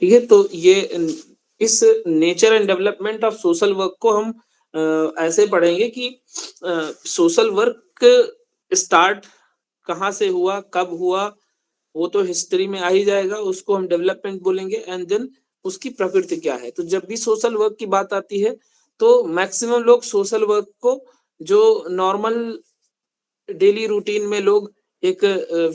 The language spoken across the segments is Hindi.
ठीक है, तो ये इस nature and development of social work को हम ऐसे पढ़ेंगे कि सोशल वर्क स्टार्ट कहाँ से हुआ, कब हुआ, वो तो हिस्ट्री में आ ही जाएगा, उसको हम डेवलपमेंट बोलेंगे एंड देन उसकी प्रकृति क्या है। तो जब भी सोशल वर्क की बात आती है तो मैक्सिमम लोग सोशल वर्क को जो नॉर्मल डेली रूटीन में लोग एक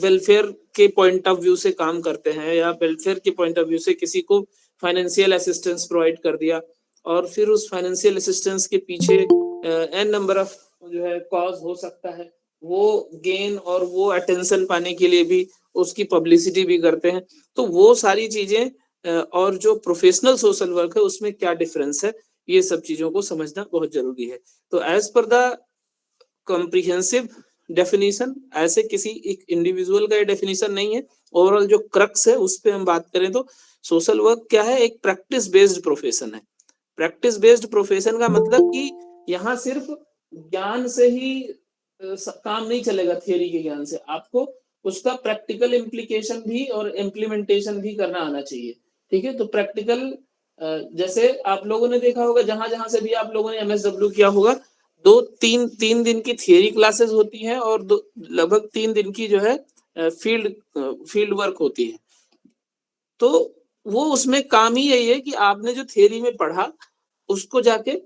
वेलफेयर के पॉइंट ऑफ व्यू से काम करते हैं या वेलफेयर के पॉइंट ऑफ व्यू से किसी को फाइनेंशियल असिस्टेंस प्रोवाइड कर दिया और फिर उस फाइनेंशियल असिस्टेंस के पीछे एन नंबर ऑफ जो है कॉज हो सकता है, वो गेन और वो अटेंशन पाने के लिए भी उसकी पब्लिसिटी भी करते हैं। तो वो सारी चीजें और जो प्रोफेशनल सोशल वर्क है उसमें क्या डिफरेंस है, ये सब चीजों को समझना बहुत जरूरी है। तो as per the comprehensive definition, ऐसे किसी एक इंडिविजुअल का ये डेफिनेशन नहीं है, ओवरऑल जो क्रक्स है उस पे हम बात करें तो सोशल वर्क क्या है, एक प्रैक्टिस बेस्ड प्रोफेशन है। प्रैक्टिस बेस्ड प्रोफेशन का मतलब कि यहाँ सिर्फ ज्ञान से ही काम नहीं चलेगा, थियरी के ज्ञान से आपको उसका प्रैक्टिकल इम्प्लीकेशन भी और इम्प्लीमेंटेशन भी करना आना चाहिए। ठीक है, तो प्रैक्टिकल जैसे आप लोगों ने देखा होगा, जहां जहां से भी आप लोगों ने एमएसडब्ल्यू किया होगा, दो तीन तीन दिन की थियरी क्लासेस होती हैं और लगभग 3 दिन की जो है फील्ड वर्क होती है। तो वो उसमें काम ही यही है कि आपने जो थियरी में पढ़ा उसको जाके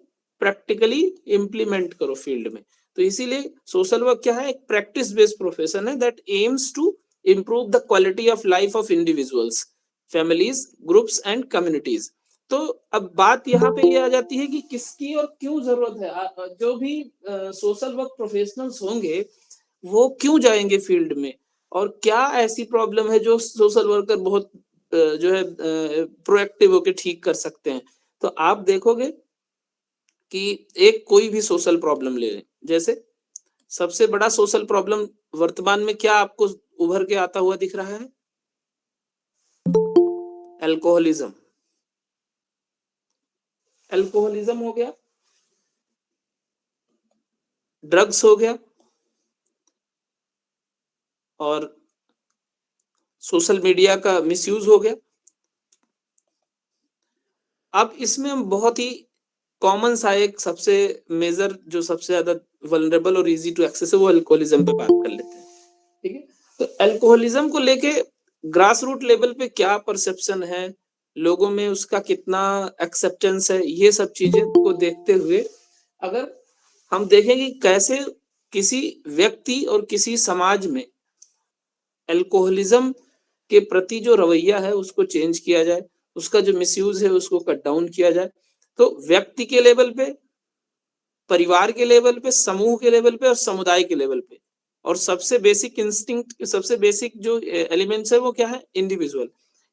प्रैक्टिकली इम्प्लीमेंट करो फील्ड में। तो इसीलिए सोशल वर्क क्या है, एक प्रैक्टिस बेस्ड प्रोफेशन है that aims to improve the quality of life of individuals, families, groups and communities. तो अब बात यहाँ पे ये आ जाती है कि किसकी और क्यों जरूरत है। जो भी सोशल वर्क प्रोफेशनल्स होंगे वो क्यों जाएंगे फील्ड में, और क्या ऐसी प्रॉब्लम है जो सोशल वर्कर बहुत जो है प्रोएक्टिव होकर ठीक कर सकते हैं। तो आप देखोगे कि एक कोई भी सोशल प्रॉब्लम ले लें, जैसे सबसे बड़ा सोशल प्रॉब्लम वर्तमान में क्या आपको उभर के आता हुआ दिख रहा है? अल्कोहलिज्म। अल्कोहलिज्म हो गया, ड्रग्स हो गया, और सोशल मीडिया का मिसयूज हो गया। अब इसमें हम बहुत ही कॉमन सा एक सबसे मेजर जो सबसे ज्यादा वल्नरेबल और इजी टू एक्सेस है वो अल्कोहलिज्म पे बात कर लेते हैं। ठीक है, तो अल्कोहलिज्म को लेके ग्रास रूट लेवल पे क्या परसेप्शन है, लोगों में उसका कितना एक्सेप्टेंस है, ये सब चीजें को देखते हुए अगर हम देखेंगे कैसे किसी व्यक्ति और किसी समाज में अल्कोहलिज्म के प्रति जो रवैया है उसको चेंज किया जाए, उसका जो मिसयूज है उसको कट डाउन किया जाए, तो व्यक्ति के लेवल पे, परिवार के लेवल पे, समूह के लेवल पे और समुदाय के लेवल पे, और सबसे बेसिक इंस्टिंक्ट, सबसे बेसिक जो एलिमेंट्स है वो क्या है, इंडिविजुअल।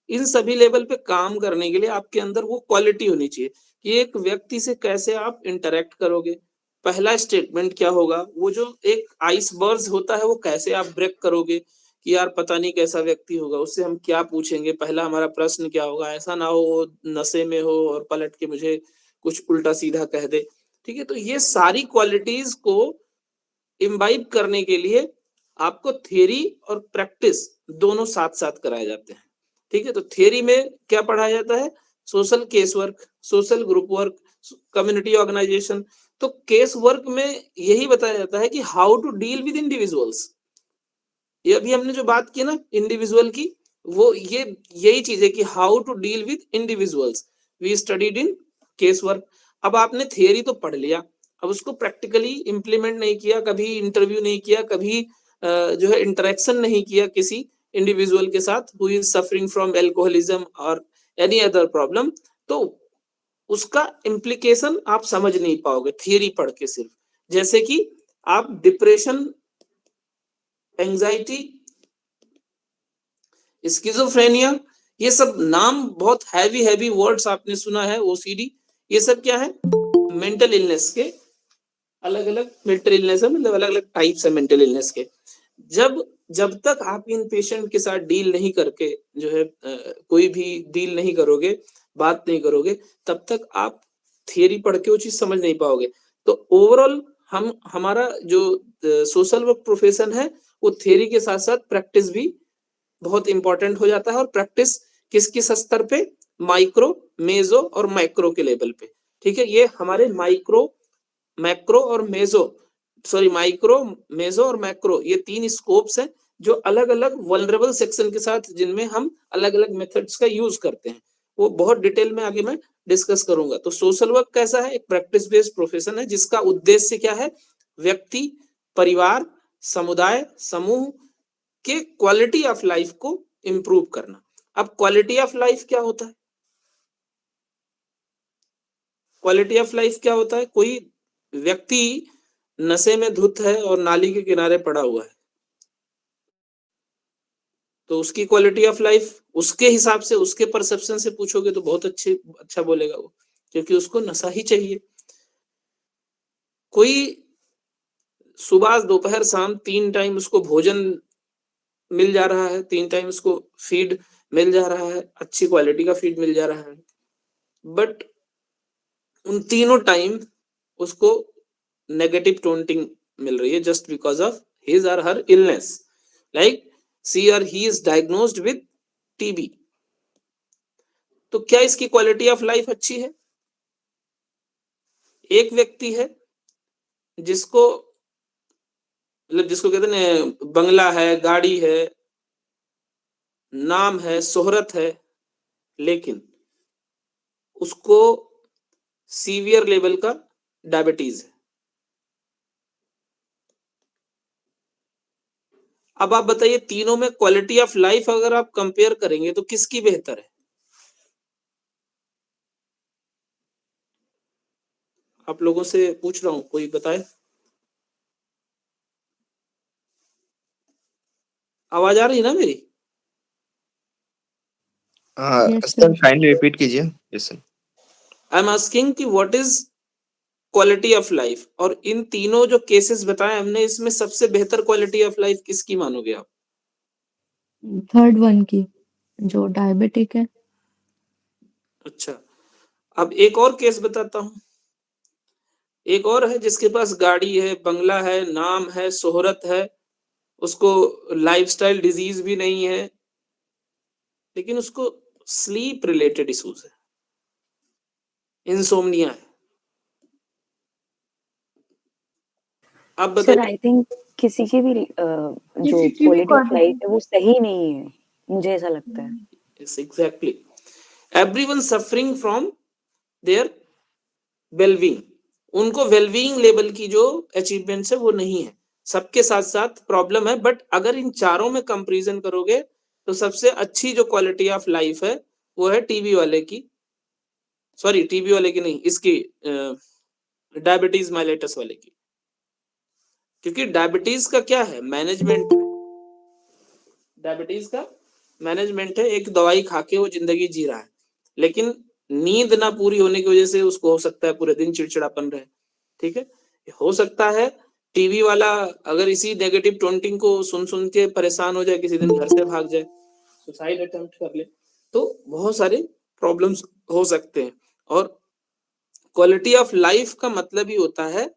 इन सभी लेवल पे काम करने के लिए आपके अंदर वो क्वालिटी होनी चाहिए कि एक व्यक्ति से कैसे आप इंटरेक्ट करोगे, पहला स्टेटमेंट क्या होगा, वो जो एक आइसबर्ग होता है वो कैसे आप ब्रेक करोगे कि यार पता नहीं कैसा व्यक्ति होगा, उससे हम क्या पूछेंगे, पहला हमारा प्रश्न क्या होगा, ऐसा ना हो वो नशे में हो और पलट के मुझे कुछ उल्टा सीधा कह दे। ठीक है, तो ये सारी क्वालिटीज को इम्बाइब करने के लिए आपको थियरी और प्रैक्टिस दोनों साथ साथ कराए जाते हैं। ठीक है, तो थियरी में क्या पढ़ाया जाता है, social case work, social group work, community organisation. तो केस वर्क में यही बताया जाता है कि how to deal with individuals. ये अभी हमने जो बात की ना इंडिविजुअल की, वो ये यही चीज है कि how to deal with individuals we studied in case work. अब आपने थियरी तो पढ़ लिया, अब उसको प्रैक्टिकली इंप्लीमेंट नहीं किया, कभी इंटरव्यू नहीं किया, कभी जो है इंटरेक्शन नहीं किया किसी इंडिविजुअल के साथ who is suffering from alcoholism और एनी अदर प्रॉब्लम, तो उसका इम्प्लीकेशन आप समझ नहीं पाओगे थियरी पढ़ के सिर्फ। जैसे कि आप डिप्रेशन, एंजाइटी, स्किज़ोफ्रेनिया, ये सब नाम बहुत हैवी वर्ड्स आपने सुना है, ओसीडी, ये सब क्या है, मेंटल इलनेस के अलग अलग मेंटल इलनेस है, मतलब अलग अलग टाइप्स है मेंटल इलनेस के। जब जब तक आप इन पेशेंट के साथ डील नहीं करके जो है कोई भी डील नहीं करोगे, बात नहीं करोगे, तब तक आप थियरी पढ़ के वो चीज समझ नहीं पाओगे। तो ओवरऑल हम हमारा जो सोशल वर्क प्रोफेशन है वो थियरी के साथ साथ प्रैक्टिस भी बहुत इंपॉर्टेंट हो जाता है, और प्रैक्टिस किस किस स्तर पे, माइक्रो, मेजो और मैक्रो के लेवल पे। ठीक है, ये हमारे माइक्रो, मैक्रो और मेजो, सॉरी माइक्रो, मेजो और मैक्रो, ये 3 स्कोप्स हैं जो अलग-अलग वल्नरेबल सेक्शन के साथ जिनमें हम अलग-अलग मेथड्स का यूज करते हैं। वो बहुत डिटेल में आगे मैं डिस्कस करूंगा। तो सोशल वर्क कैसा है? एक प्रैक्टिस बेस्ड प्रोफेशन है जिसका उद्देश्य क्या है? व्यक्ति, परिवार, समुदाय, समूह के क्वालिटी ऑफ लाइफ को इंप्रूव करना। अब क्वालिटी ऑफ लाइफ क्या होता है? क्वालिटी ऑफ लाइफ क्या होता है? कोई व्यक्ति नशे में धुत है और नाली के किनारे पड़ा हुआ है, तो उसकी क्वालिटी ऑफ लाइफ उसके हिसाब से, उसके परसेप्शन से पूछोगे तो बहुत अच्छा बोलेगा वो, क्योंकि उसको नशा ही चाहिए। कोई सुबह, दोपहर, शाम 3 टाइम उसको भोजन मिल जा रहा है, 3 टाइम उसको फीड मिल जा रहा है, अच्छी क्वालिटी का फीड मिल जा रहा है, बट उन तीनों टाइम उसको नेगेटिव टोंटिंग मिल रही है जस्ट बिकॉज ऑफ हिज और हर इलनेस, लाइक सी और he is diagnosed with TB. तो क्या इसकी क्वालिटी ऑफ लाइफ अच्छी है? एक व्यक्ति है जिसको, मतलब जिसको कहते हैं बंगला है, गाड़ी है, नाम है, शोहरत है, लेकिन उसको सीवियर लेवल का डायबिटीज है। अब आप बताइए, तीनों में क्वालिटी ऑफ लाइफ अगर आप कंपेयर करेंगे तो किसकी बेहतर है? आप लोगों से पूछ रहा हूं, कोई बताए। आवाज आ रही है ना मेरी? सर काइंडली रिपीट कीजिए। Yes sir. I am asking कि what is quality of life, और इन तीनों जो केसेस बताए हमने, इसमें सबसे बेहतर क्वालिटी ऑफ लाइफ किसकी मानोगे आप? थर्ड वन की, जो डायबिटिक है। अच्छा, अब एक और केस बताता हूं। एक और है जिसके पास गाड़ी है, बंगला है, नाम है, शोहरत है, उसको लाइफस्टाइल डिजीज भी नहीं है, लेकिन उसको स्लीप रिलेटेड इश्यूज है, इंसोम्निया है। अब सर बताइए। आई थिंक किसी की भी जो क्वालिटी ऑफ लाइफ है वो सही नहीं है, मुझे ऐसा लगता है। Yes, exactly. Everyone suffering from their well-being. उनको वेलबींग लेवल की जो अचीवमेंट्स है वो नहीं है, सबके साथ साथ प्रॉब्लम है। बट अगर इन चारों में कंपैरिजन करोगे तो सबसे अच्छी जो क्वालिटी ऑफ लाइफ है वो है टीबी वाले की, सॉरी टीबी वाले की नहीं, इसकी डायबिटीज माइलेटस वाले की। क्योंकि डायबिटीज का क्या है? मैनेजमेंट। डायबिटीज का मैनेजमेंट है, एक दवाई खा के वो जिंदगी जी रहा है, लेकिन नींद ना पूरी होने की वजह से उसको हो सकता है पूरे दिन चिड़चिड़ापन रहे। ठीक है, हो सकता है टीवी वाला अगर इसी नेगेटिव टोंटिंग को सुन सुन के परेशान हो जाए, किसी दिन घर से भाग जाए, सुसाइड अटेम्प्ट कर ले, तो बहुत सारे प्रॉब्लम्स हो सकते हैं। और क्वालिटी ऑफ लाइफ का मतलब ही होता है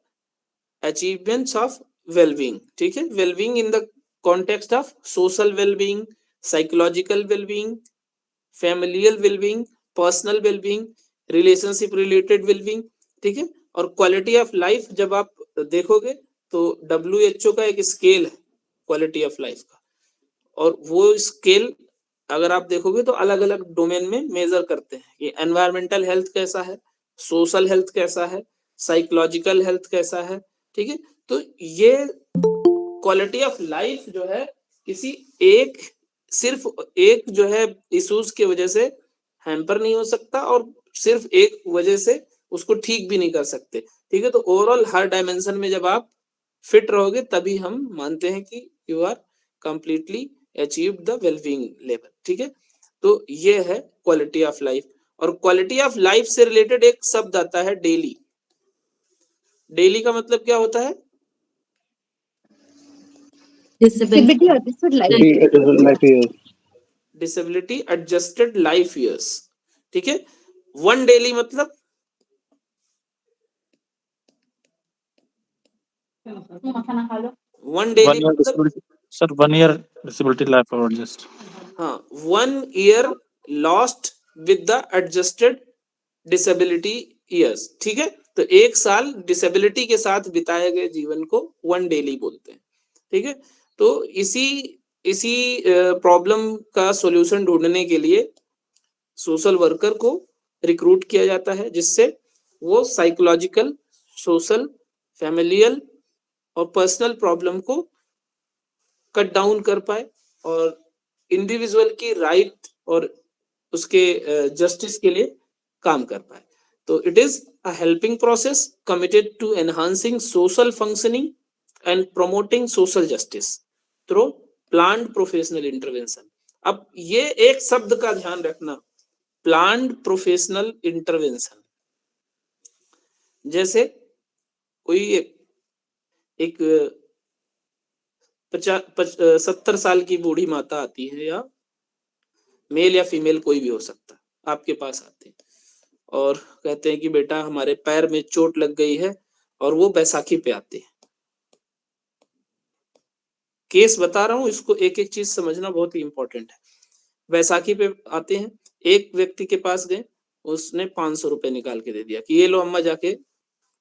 अचीवमेंट्स ऑफ वेलबींग। ठीक है, wellbeing in the context of social wellbeing, psychological wellbeing, familial wellbeing, personal wellbeing, relationship related wellbeing. ठीक है, और क्वालिटी ऑफ लाइफ जब आप देखोगे तो WHO का एक स्केल है क्वालिटी ऑफ लाइफ का, और वो स्केल अगर आप देखोगे तो अलग अलग डोमेन में मेजर करते हैं कि एनवायरमेंटल हेल्थ कैसा है, सोशल हेल्थ कैसा है, साइकोलॉजिकल हेल्थ कैसा है। ठीक है, तो ये क्वालिटी ऑफ लाइफ जो है किसी एक, सिर्फ एक जो है इश्यूज की वजह से हैम्पर नहीं हो सकता, और सिर्फ एक वजह से उसको ठीक भी नहीं कर सकते। ठीक है, तो ओवरऑल हर डायमेंशन में जब आप फिट रहोगे तभी हम मानते हैं कि you are completely achieved the wellbeing level. ठीक है, तो ये है क्वालिटी ऑफ लाइफ। और क्वालिटी ऑफ लाइफ से रिलेटेड एक शब्द आता है डेली। डेली का मतलब क्या होता है? Disability adjusted life, disability adjusted life years. ठीक है, वन डेली मतलब वन डेली मतलब sir 1 year disability life or just हाँ, 1 year lost with the adjusted disability years. ठीक है, तो 1 साल डिसेबिलिटी के साथ बिताए गए जीवन को 1 डेली बोलते हैं। ठीक है, तो इसी प्रॉब्लम का सॉल्यूशन ढूंढने के लिए सोशल वर्कर को रिक्रूट किया जाता है, जिससे वो साइकोलॉजिकल, सोशल, फैमिलियल और पर्सनल प्रॉब्लम को कट डाउन कर पाए और इंडिविजुअल की राइट और उसके जस्टिस के लिए काम कर पाए। तो it is a helping process committed to enhancing social functioning and promoting social justice through planned professional intervention. अब ये एक शब्द का ध्यान रखना, प्लान्ड प्रोफेशनल इंटरवेंशन। जैसे कोई एक 70 साल की बूढ़ी माता आती है, या मेल या फीमेल कोई भी हो सकता है, आपके पास आते हैं और कहते हैं कि बेटा हमारे पैर में चोट लग गई है, और वो बैसाखी पे आते हैं। केस बता रहा हूं, इसको एक एक चीज समझना बहुत ही इंपॉर्टेंट है। बैसाखी पे आते हैं, एक व्यक्ति के पास गए, उसने 500 रुपए निकाल के दे दिया कि ये लो अम्मा जाके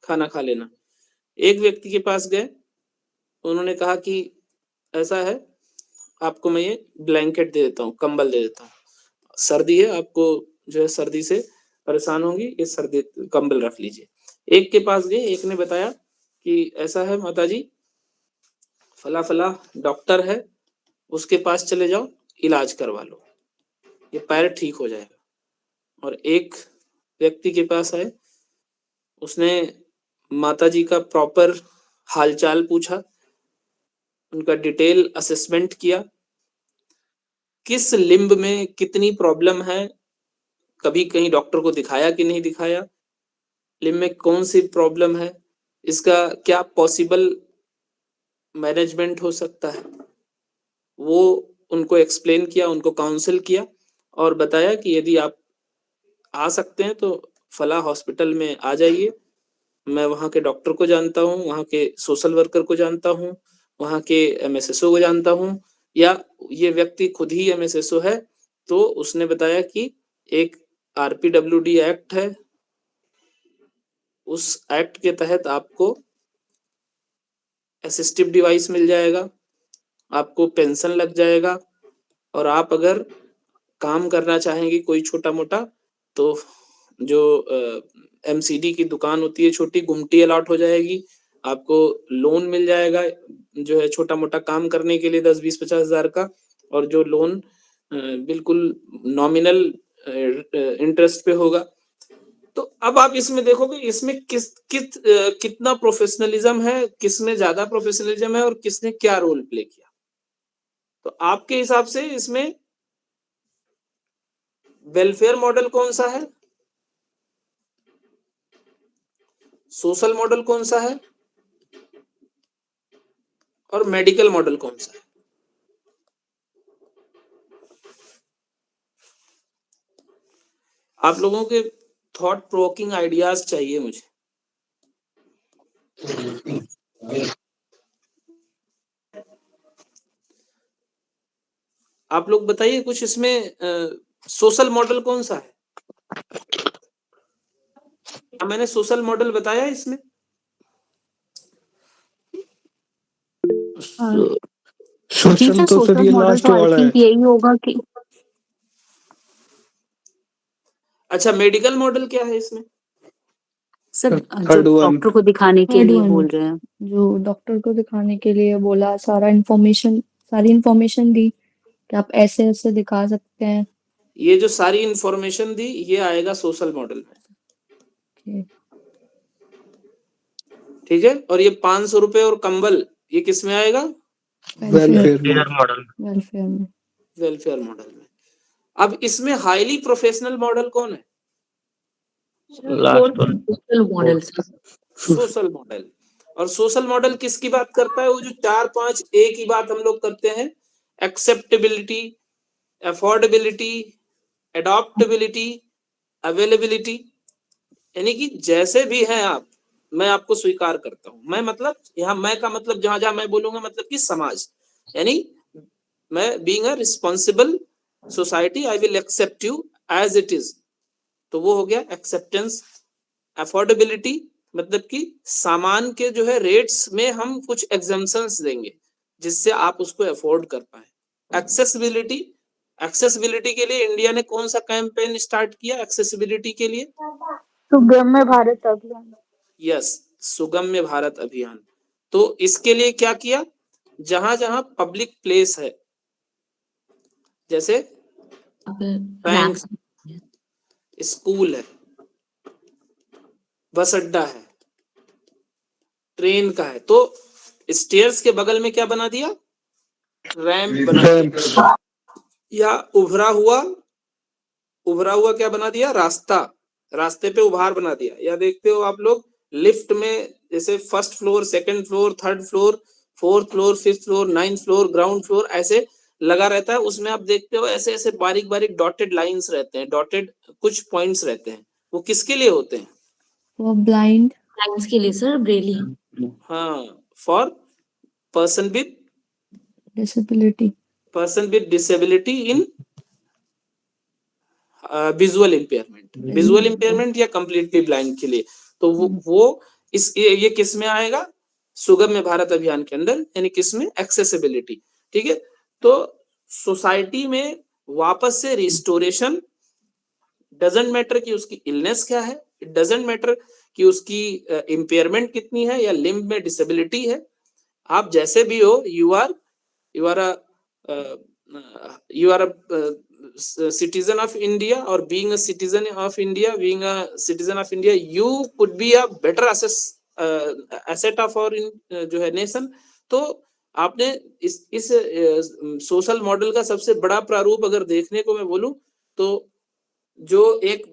खाना खा लेना। एक व्यक्ति के पास गए, उन्होंने कहा कि ऐसा है, आपको मैं ये ब्लैंकेट दे देता हूँ, कंबल दे देता हूँ, सर्दी है, आपको जो है सर्दी से परेशान होंगी, ये सर्दी कंबल रख लीजिए। एक के पास गए, एक ने बताया कि ऐसा है माताजी, फला फला डॉक्टर है, उसके पास चले जाओ, इलाज करवा लो, ये पैर ठीक हो जाएगा। और एक व्यक्ति के पास आए, उसने माताजी का प्रॉपर हालचाल पूछा, उनका डिटेल असेसमेंट किया, किस लिम्ब में कितनी प्रॉब्लम है, कभी कहीं डॉक्टर को दिखाया कि नहीं दिखाया, लिम्ब में कौन सी प्रॉब्लम है, इसका क्या पॉसिबल मैनेजमेंट हो सकता है, वो उनको एक्सप्लेन किया, उनको काउंसिल किया और बताया कि यदि आप आ सकते हैं तो फला हॉस्पिटल में आ जाइए, मैं वहाँ के डॉक्टर को जानता हूँ, वहाँ के सोशल वर्कर को जानता हूँ, वहाँ के एमएसएसओ को जानता हूँ, या ये व्यक्ति खुद ही एमएसएसओ है। तो उसने बताया कि एक आरपीडब्ल्यूडी एक्ट है, उस एक्ट के तहत आपको असिस्टिव डिवाइस मिल जाएगा, आपको पेंशन लग जाएगा, और आप अगर काम करना चाहेंगे कोई छोटा मोटा, तो जो एमसीडी की दुकान होती है छोटी, गुमटी अलॉट हो जाएगी, आपको लोन मिल जाएगा जो है छोटा मोटा काम करने के लिए 10-20-50 हजार का, और जो लोन बिल्कुल नॉमिनल इंटरेस्ट पे होगा। तो अब आप इसमें देखोगे इसमें कितना प्रोफेशनलिज्म है, किसमें ज्यादा प्रोफेशनलिज्म है और किसने क्या रोल प्ले किया। तो आपके हिसाब से इसमें वेलफेयर मॉडल कौन सा है, सोशल मॉडल कौन सा है, और मेडिकल मॉडल कौन सा है? आप लोगों के थॉट प्रोवोकिंग आइडियाज चाहिए मुझे। आप लोग बताइए कुछ, इसमें सोशल मॉडल कौन सा है? मैंने सोशल मॉडल बताया इसमें? सोशल तो सर ये लास्ट वाला है। यही होगा कि अच्छा, मेडिकल मॉडल क्या है इसमें? सर जो डॉक्टर को दिखाने के लिए बोल रहे हैं, जो डॉक्टर को दिखाने के लिए बोला, सारी इंफॉर्मेशन दी कि आप ऐसे ऐसे दिखा सकते हैं। ये जो सारी इंफॉर्मेशन दी, ये आएगा सोशल मॉडल में। ठीक है, और ये 500 रुपए और कंबल, ये किस में आएगा? Welfare model. वेलफेयर मॉडल में। अब इसमें हाईली प्रोफेशनल मॉडल कौन है? Social model. और सोशल मॉडल किसकी बात करता है? वो जो 4-5 ए की बात हम लोग करते हैं, एक्सेप्टेबिलिटी, अफोर्डेबिलिटी, एडॉप्टेबिलिटी, अवेलेबिलिटी, यानी कि जैसे भी हैं आप, मैं आपको स्वीकार करता हूं। मैं मतलब यहाँ मैं का मतलब जहां जहां मैं बोलूंगा मतलब कि समाज, यानी मैं being a responsible society, I will accept you as it is, तो वो हो गया एक्सेप्टेंस। अफोर्डेबिलिटी मतलब कि सामान के जो है रेट्स में हम कुछ एग्जम्पशंस देंगे जिससे आप उसको अफोर्ड कर पाए। एक्सेसिबिलिटी, एक्सेसिबिलिटी के लिए इंडिया ने कौन सा कैंपेन स्टार्ट किया एक्सेसिबिलिटी के लिए? सुगम्य भारत अभियान। यस, सुगम्य भारत अभियान। तो इसके लिए क्या किया, जहां जहां पब्लिक प्लेस है, जैसे बैंक, स्कूल है, बस अड्डा है, ट्रेन का है, तो स्टेयर्स के बगल में क्या बना दिया, रैंप बना दिया, या उभरा हुआ क्या बना दिया, रास्ता, रास्ते पे उभार बना दिया। या देखते हो आप लोग लिफ्ट में जैसे first floor, second floor, third floor, fourth floor, fifth floor, ninth floor, ground floor ऐसे लगा रहता है, उसमें आप देखते हो ऐसे ऐसे बारीक बारीक डॉटेड लाइंस रहते हैं, डॉटेड कुछ पॉइंट्स रहते हैं, वो किसके लिए होते हैं? वो ब्लाइंड के लिए सर, ब्रेली। हाँ, for person with disability in visual impairment या कंप्लीटली ब्लाइंड के लिए। तो वो इस ये किस में आएगा, सुगम्य भारत अभियान के अंदर, यानी किस में, एक्सेसिबिलिटी। ठीक है, तो सोसाइटी में वापस से रिस्टोरेशन, डजंट मैटर कि उसकी इलनेस क्या है, इट डजंट मैटर कि उसकी इम्पेयरमेंट कितनी है या लिम्ब में डिसेबिलिटी है, आप जैसे भी हो, you are a citizen of India, or being a citizen of India, you could be a better asset of our जो है नेशन। तो आपने इस सोशल मॉडल का सबसे बड़ा प्रारूप अगर देखने को मैं बोलूं तो जो एक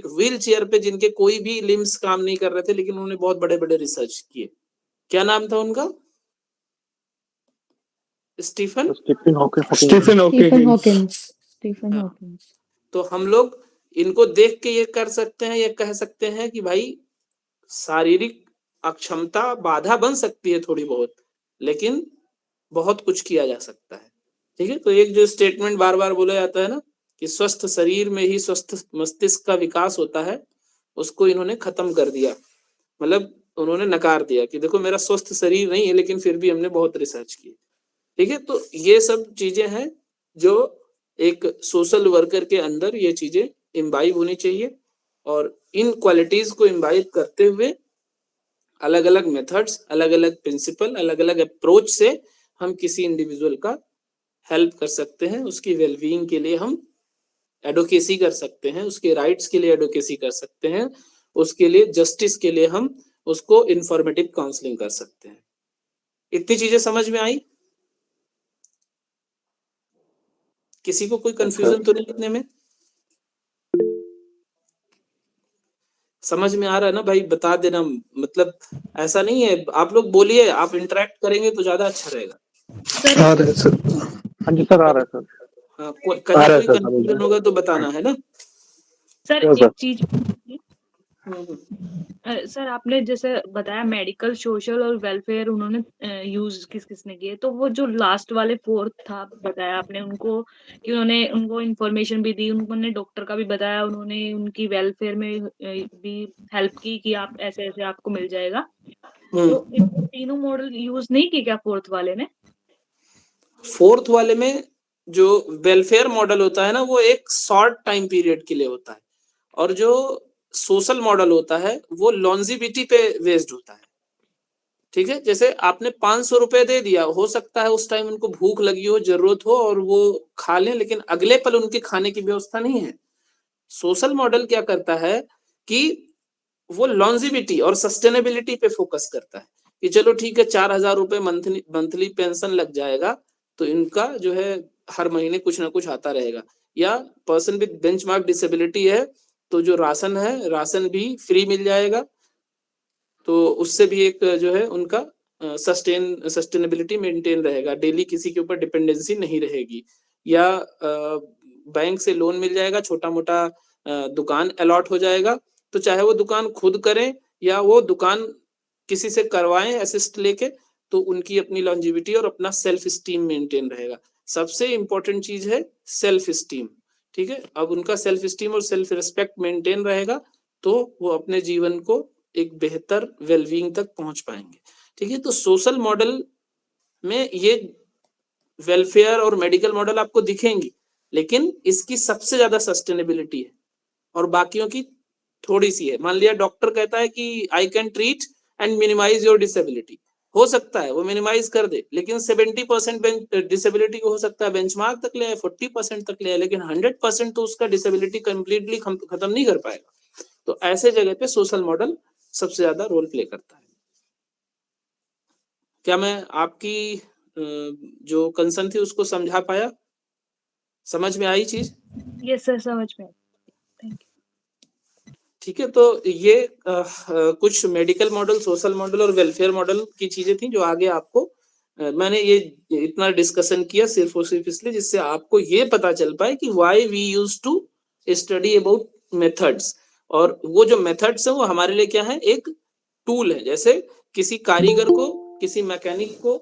व्हील चेयर पे जिनके कोई भी लिम्स काम नहीं कर रहे थे, लेकिन उन्होंने बहुत बड़े बड़े रिसर्च किए, क्या नाम था उनका? Stephen Hawkins. तो हम लोग इनको देख के ये कर सकते हैं, ये कह सकते हैं कि भाई शारीरिक अक्षमता बाधा बन सकती है थोड़ी बहुत, लेकिन बहुत कुछ किया जा सकता है। ठीक है, तो एक जो स्टेटमेंट बार बार बोला जाता है ना कि स्वस्थ शरीर में ही स्वस्थ मस्तिष्क का विकास होता है, उसको इन्होंने खत्म कर दिया, मतलब उन्होंने नकार दिया कि देखो मेरा स्वस्थ शरीर नहीं है, लेकिन फिर भी हमने बहुत रिसर्च की। ठीक है, तो ये सब चीजें हैं जो एक सोशल वर्कर के अंदर ये चीजें इम्बाइब होनी चाहिए, और इन क्वालिटीज को इम्बाइब करते हुए अलग अलग मेथड्स, अलग अलग प्रिंसिपल, अलग अलग अप्रोच से हम किसी इंडिविजुअल का हेल्प कर सकते हैं, उसकी वेलबीइंग के लिए हम एडवोकेसी कर सकते हैं, उसके राइट्स के लिए एडवोकेसी कर सकते हैं, उसके लिए जस्टिस के लिए हम उसको इंफॉर्मेटिव काउंसलिंग कर सकते हैं। इतनी चीजें समझ में आई? किसी को कोई कंफ्यूजन तो नहीं लिखने में? समझ में आ रहा है ना भाई? बता देना, मतलब ऐसा नहीं है, आप लोग बोलिए, आप इंटरेक्ट करेंगे तो ज्यादा अच्छा रहेगा। आ रहा है सर। हाँ जी सर, आ रहा है सर। हाँ, कहीं कोई कंफ्यूजन होगा तो बताना, है ना? सर एक चीज सर, आपने जैसे बताया मेडिकल, सोशल और वेलफेयर उन्होंने यूज किस किसने किए, तो वो जो लास्ट वाले फोर्थ था बताया आपने उनको कि उन्होंने उनको इन्फॉर्मेशन भी दी, उन्होंने डॉक्टर का भी बताया, उन्होंने उनकी वेलफेयर में भी हेल्प की कि आप ऐसे ऐसे आपको मिल जाएगा। तो इन तीनों मॉडल यूज नहीं किए क्या फोर्थ वाले ने? फोर्थ वाले में जो वेलफेयर मॉडल होता है ना, वो एक शॉर्ट टाइम पीरियड के लिए होता है, और जो सोशल मॉडल होता है वो लॉन्जिविटी पे बेस्ड होता है। ठीक है, जैसे आपने 500 रुपए दे दिया, हो सकता है उस टाइम उनको भूख लगी हो, जरूरत हो और वो खा लें, लेकिन अगले पल उनके खाने की व्यवस्था नहीं है। सोशल मॉडल क्या करता है कि वो लॉन्जिविटी और सस्टेनेबिलिटी पे फोकस करता है कि चलो ठीक है, 4000 रुपए मंथली पेंशन लग जाएगा, तो इनका जो है हर महीने कुछ ना कुछ आता रहेगा। या पर्सन विद बेंचमार्क डिसेबिलिटी है, तो जो राशन है, राशन भी फ्री मिल जाएगा, तो उससे भी एक जो है उनका सस्टेनेबिलिटी मेंटेन रहेगा, डेली किसी के ऊपर डिपेंडेंसी नहीं रहेगी। या बैंक से लोन मिल जाएगा, छोटा मोटा दुकान अलॉट हो जाएगा, तो चाहे वो दुकान खुद करें या वो दुकान किसी से करवाएं असिस्ट लेके, तो उनकी अपनी लॉन्जिविटी और अपना सेल्फ स्टीम मेंटेन रहेगा। सबसे इंपॉर्टेंट चीज है सेल्फ स्टीम, ठीक है, अब उनका सेल्फ स्टीम और सेल्फ रिस्पेक्ट मेंटेन रहेगा तो वो अपने जीवन को एक बेहतर वेलबींग तक पहुंच पाएंगे। ठीक है, तो सोशल मॉडल में ये वेलफेयर और मेडिकल मॉडल आपको दिखेंगी, लेकिन इसकी सबसे ज्यादा सस्टेनेबिलिटी है और बाकियों की थोड़ी सी है। मान लिया डॉक्टर कहता है कि I can treat and minimise your disability, हो सकता है वो मिनिमाइज कर दे, लेकिन 70% डिसेबिलिटी को हो सकता है बेंचमार्क तक ले आए, 40% तक ले आए, लेकिन 100% तो उसका डिसेबिलिटी कंप्लीटली खत्म नहीं कर पाएगा। तो ऐसे जगह पे सोशल मॉडल सबसे ज्यादा रोल प्ले करता है। क्या मैं आपकी जो कंसर्न थी उसको समझा पाया? समझ में आई चीज? यस सर, समझ में। Thank you. ठीक है, तो ये कुछ मेडिकल मॉडल, सोशल मॉडल और वेलफेयर मॉडल की चीजें थी जो आगे आपको मैंने ये इतना डिस्कशन किया सिर्फ और सिर्फ इसलिए जिससे आपको ये पता चल पाए कि why we use to study about methods. और वो जो मेथड्स है वो हमारे लिए क्या है, एक टूल है। जैसे किसी कारीगर को, किसी मैकेनिक को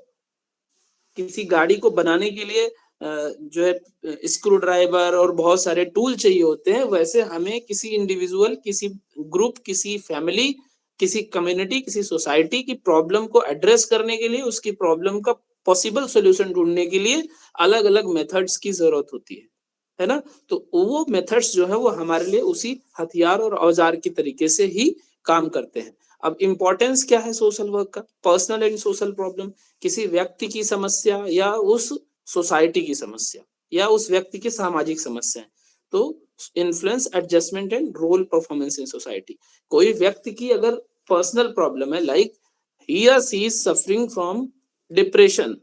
किसी गाड़ी को बनाने के लिए जो है स्क्रू ड्राइवर और बहुत सारे टूल चाहिए होते हैं, वैसे हमें किसी इंडिविजुअल, किसी ग्रुप, किसी फैमिली, किसी कम्युनिटी, किसी सोसाइटी की प्रॉब्लम को एड्रेस करने के लिए, उसकी प्रॉब्लम का पॉसिबल सॉल्यूशन ढूंढने के लिए अलग अलग मेथड्स की जरूरत होती है ना। तो वो मेथड्स जो है वो हमारे लिए उसी हथियार और औजार की तरीके से ही काम करते हैं। अब इम्पोर्टेंस क्या है सोशल वर्क का? पर्सनल एंड सोशल प्रॉब्लम, किसी व्यक्ति की समस्या या उस सोसाइटी की समस्या या उस व्यक्ति की सामाजिक समस्या, तो influence, adjustment and role performance in society. कोई व्यक्ति की अगर पर्सनल प्रॉब्लम है, लाइक ही और she is suffering from depression,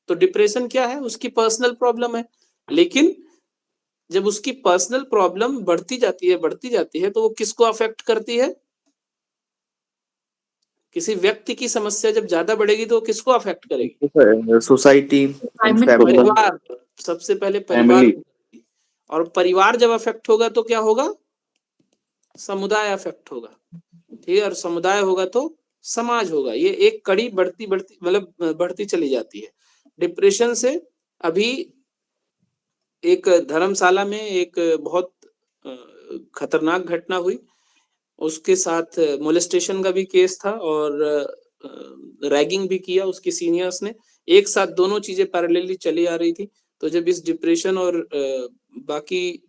तो डिप्रेशन क्या है? उसकी पर्सनल प्रॉब्लम है। लेकिन जब उसकी पर्सनल प्रॉब्लम बढ़ती जाती है तो वो किसको अफेक्ट करती है? किसी व्यक्ति की समस्या जब ज्यादा बढ़ेगी तो किसको अफेक्ट करेगी? सोसाइटी, परिवार, सबसे पहले परिवार। और परिवार जब अफेक्ट होगा तो क्या होगा? समुदाय अफेक्ट होगा। ठीक है, और समुदाय होगा तो समाज होगा। ये एक कड़ी बढ़ती मतलब बढ़ती चली जाती है। डिप्रेशन से अभी एक धर्मशाला में एक बहुत खतरनाक घटना हुई, उसके साथ मोलेस्टेशन का भी केस था और रैगिंग भी किया उसके सीनियर्स ने। एक साथ दोनों चीजें पैरेलली चली आ रही थी। तो जब इस डिप्रेशन और बाकी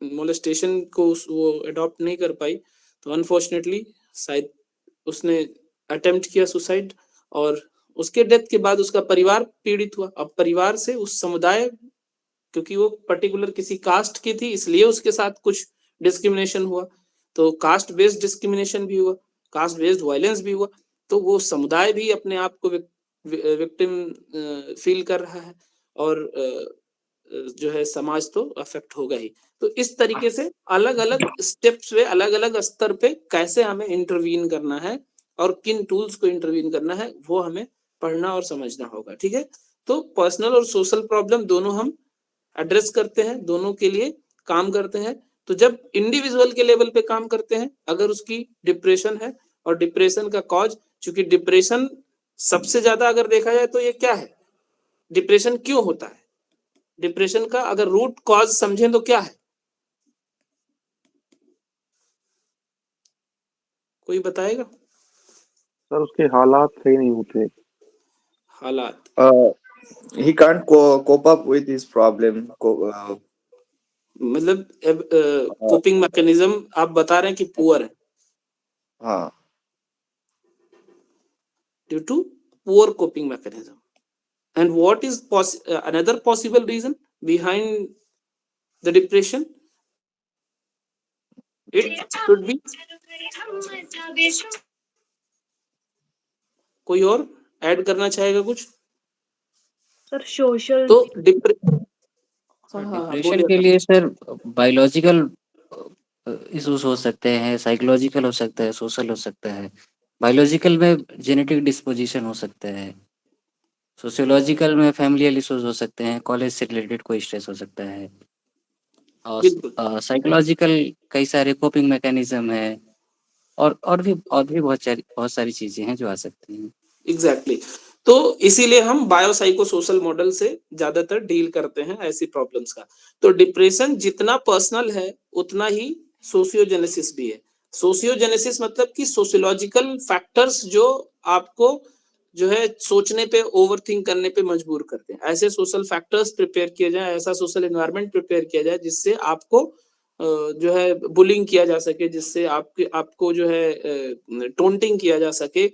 मोलेस्टेशन को वो अडॉप्ट नहीं कर पाई तो अनफॉर्चुनेटली शायद उसने अटेम्प्ट किया सुसाइड, और उसके डेथ के बाद उसका परिवार पीड़ित हुआ। अब परिवार से उस समुदाय, क्योंकि वो पर्टिकुलर किसी कास्ट की थी इसलिए उसके साथ कुछ डिस्क्रिमिनेशन हुआ, तो कास्ट बेस्ड डिस्क्रिमिनेशन भी हुआ, कास्ट बेस्ड वायलेंस भी हुआ, तो वो समुदाय भी अपने आप को विक्टिम फील कर रहा है और जो है समाज तो अफेक्ट होगा ही। तो इस तरीके से अलग अलग स्टेप्स पे, अलग अलग स्तर पे कैसे हमें इंटरवीन करना है और किन टूल्स को इंटरवीन करना है वो हमें पढ़ना और समझना होगा। ठीक है, तो पर्सनल और सोशल प्रॉब्लम दोनों हम एड्रेस करते हैं, दोनों के लिए काम करते हैं। तो जब इंडिविजुअल के लेवल पे काम करते हैं, अगर उसकी डिप्रेशन है और डिप्रेशन का कॉज, चूंकि डिप्रेशन सबसे ज्यादा अगर देखा जाए तो ये क्या है, डिप्रेशन क्यों होता है, डिप्रेशन का अगर रूट कॉज समझें तो क्या है? कोई बताएगा? सर उसके हालात सही नहीं होते। हालात he can't cope up with his problem. मतलब कोपिंग मैकेनिज्म आप बता रहे हैं कि पुअर है। हाँ, due to poor coping mechanism. And what is another possible reason behind the depression? It could be, कोई और ऐड करना चाहेगा कुछ? सर सोशल, तो डिप्रेशन के लिए सर बायोलॉजिकल इश्यूज हो सकते हैं, साइकोलॉजिकल हो सकता है, सोशल हो सकता है। बायोलॉजिकल में जेनेटिक डिस्पोजिशन हो सकता है, सोशियोलॉजिकल में फैमिलियल इश्यूज हो सकते हैं, कॉलेज से रिलेटेड कोई स्ट्रेस हो सकता है, और साइकोलॉजिकल कई सारे कोपिंग मैकेनिज्म है, और भी बहुत सारी चीजें हैं जो आ सकती हैं। एग्जैक्टली। तो इसीलिए हम बायोसाइको सोशल मॉडल से ज्यादातर डील करते हैं ऐसी प्रॉब्लम्स का। तो डिप्रेशन जितना पर्सनल है उतना ही सोशियोजेनेसिस भी है। सोशियोजेनेसिस मतलब कि सोशियोलॉजिकल फैक्टर्स जो आपको जो है सोचने पे, ओवरथिंक करने पे मजबूर करते हैं। ऐसे सोशल फैक्टर्स प्रिपेयर किए जाए, ऐसा सोशल एनवायरनमेंट प्रिपेयर किया जाए जिससे आपको जो है बुलिंग किया जा सके, जिससे आपको जो है टोंटिंग किया जा सके,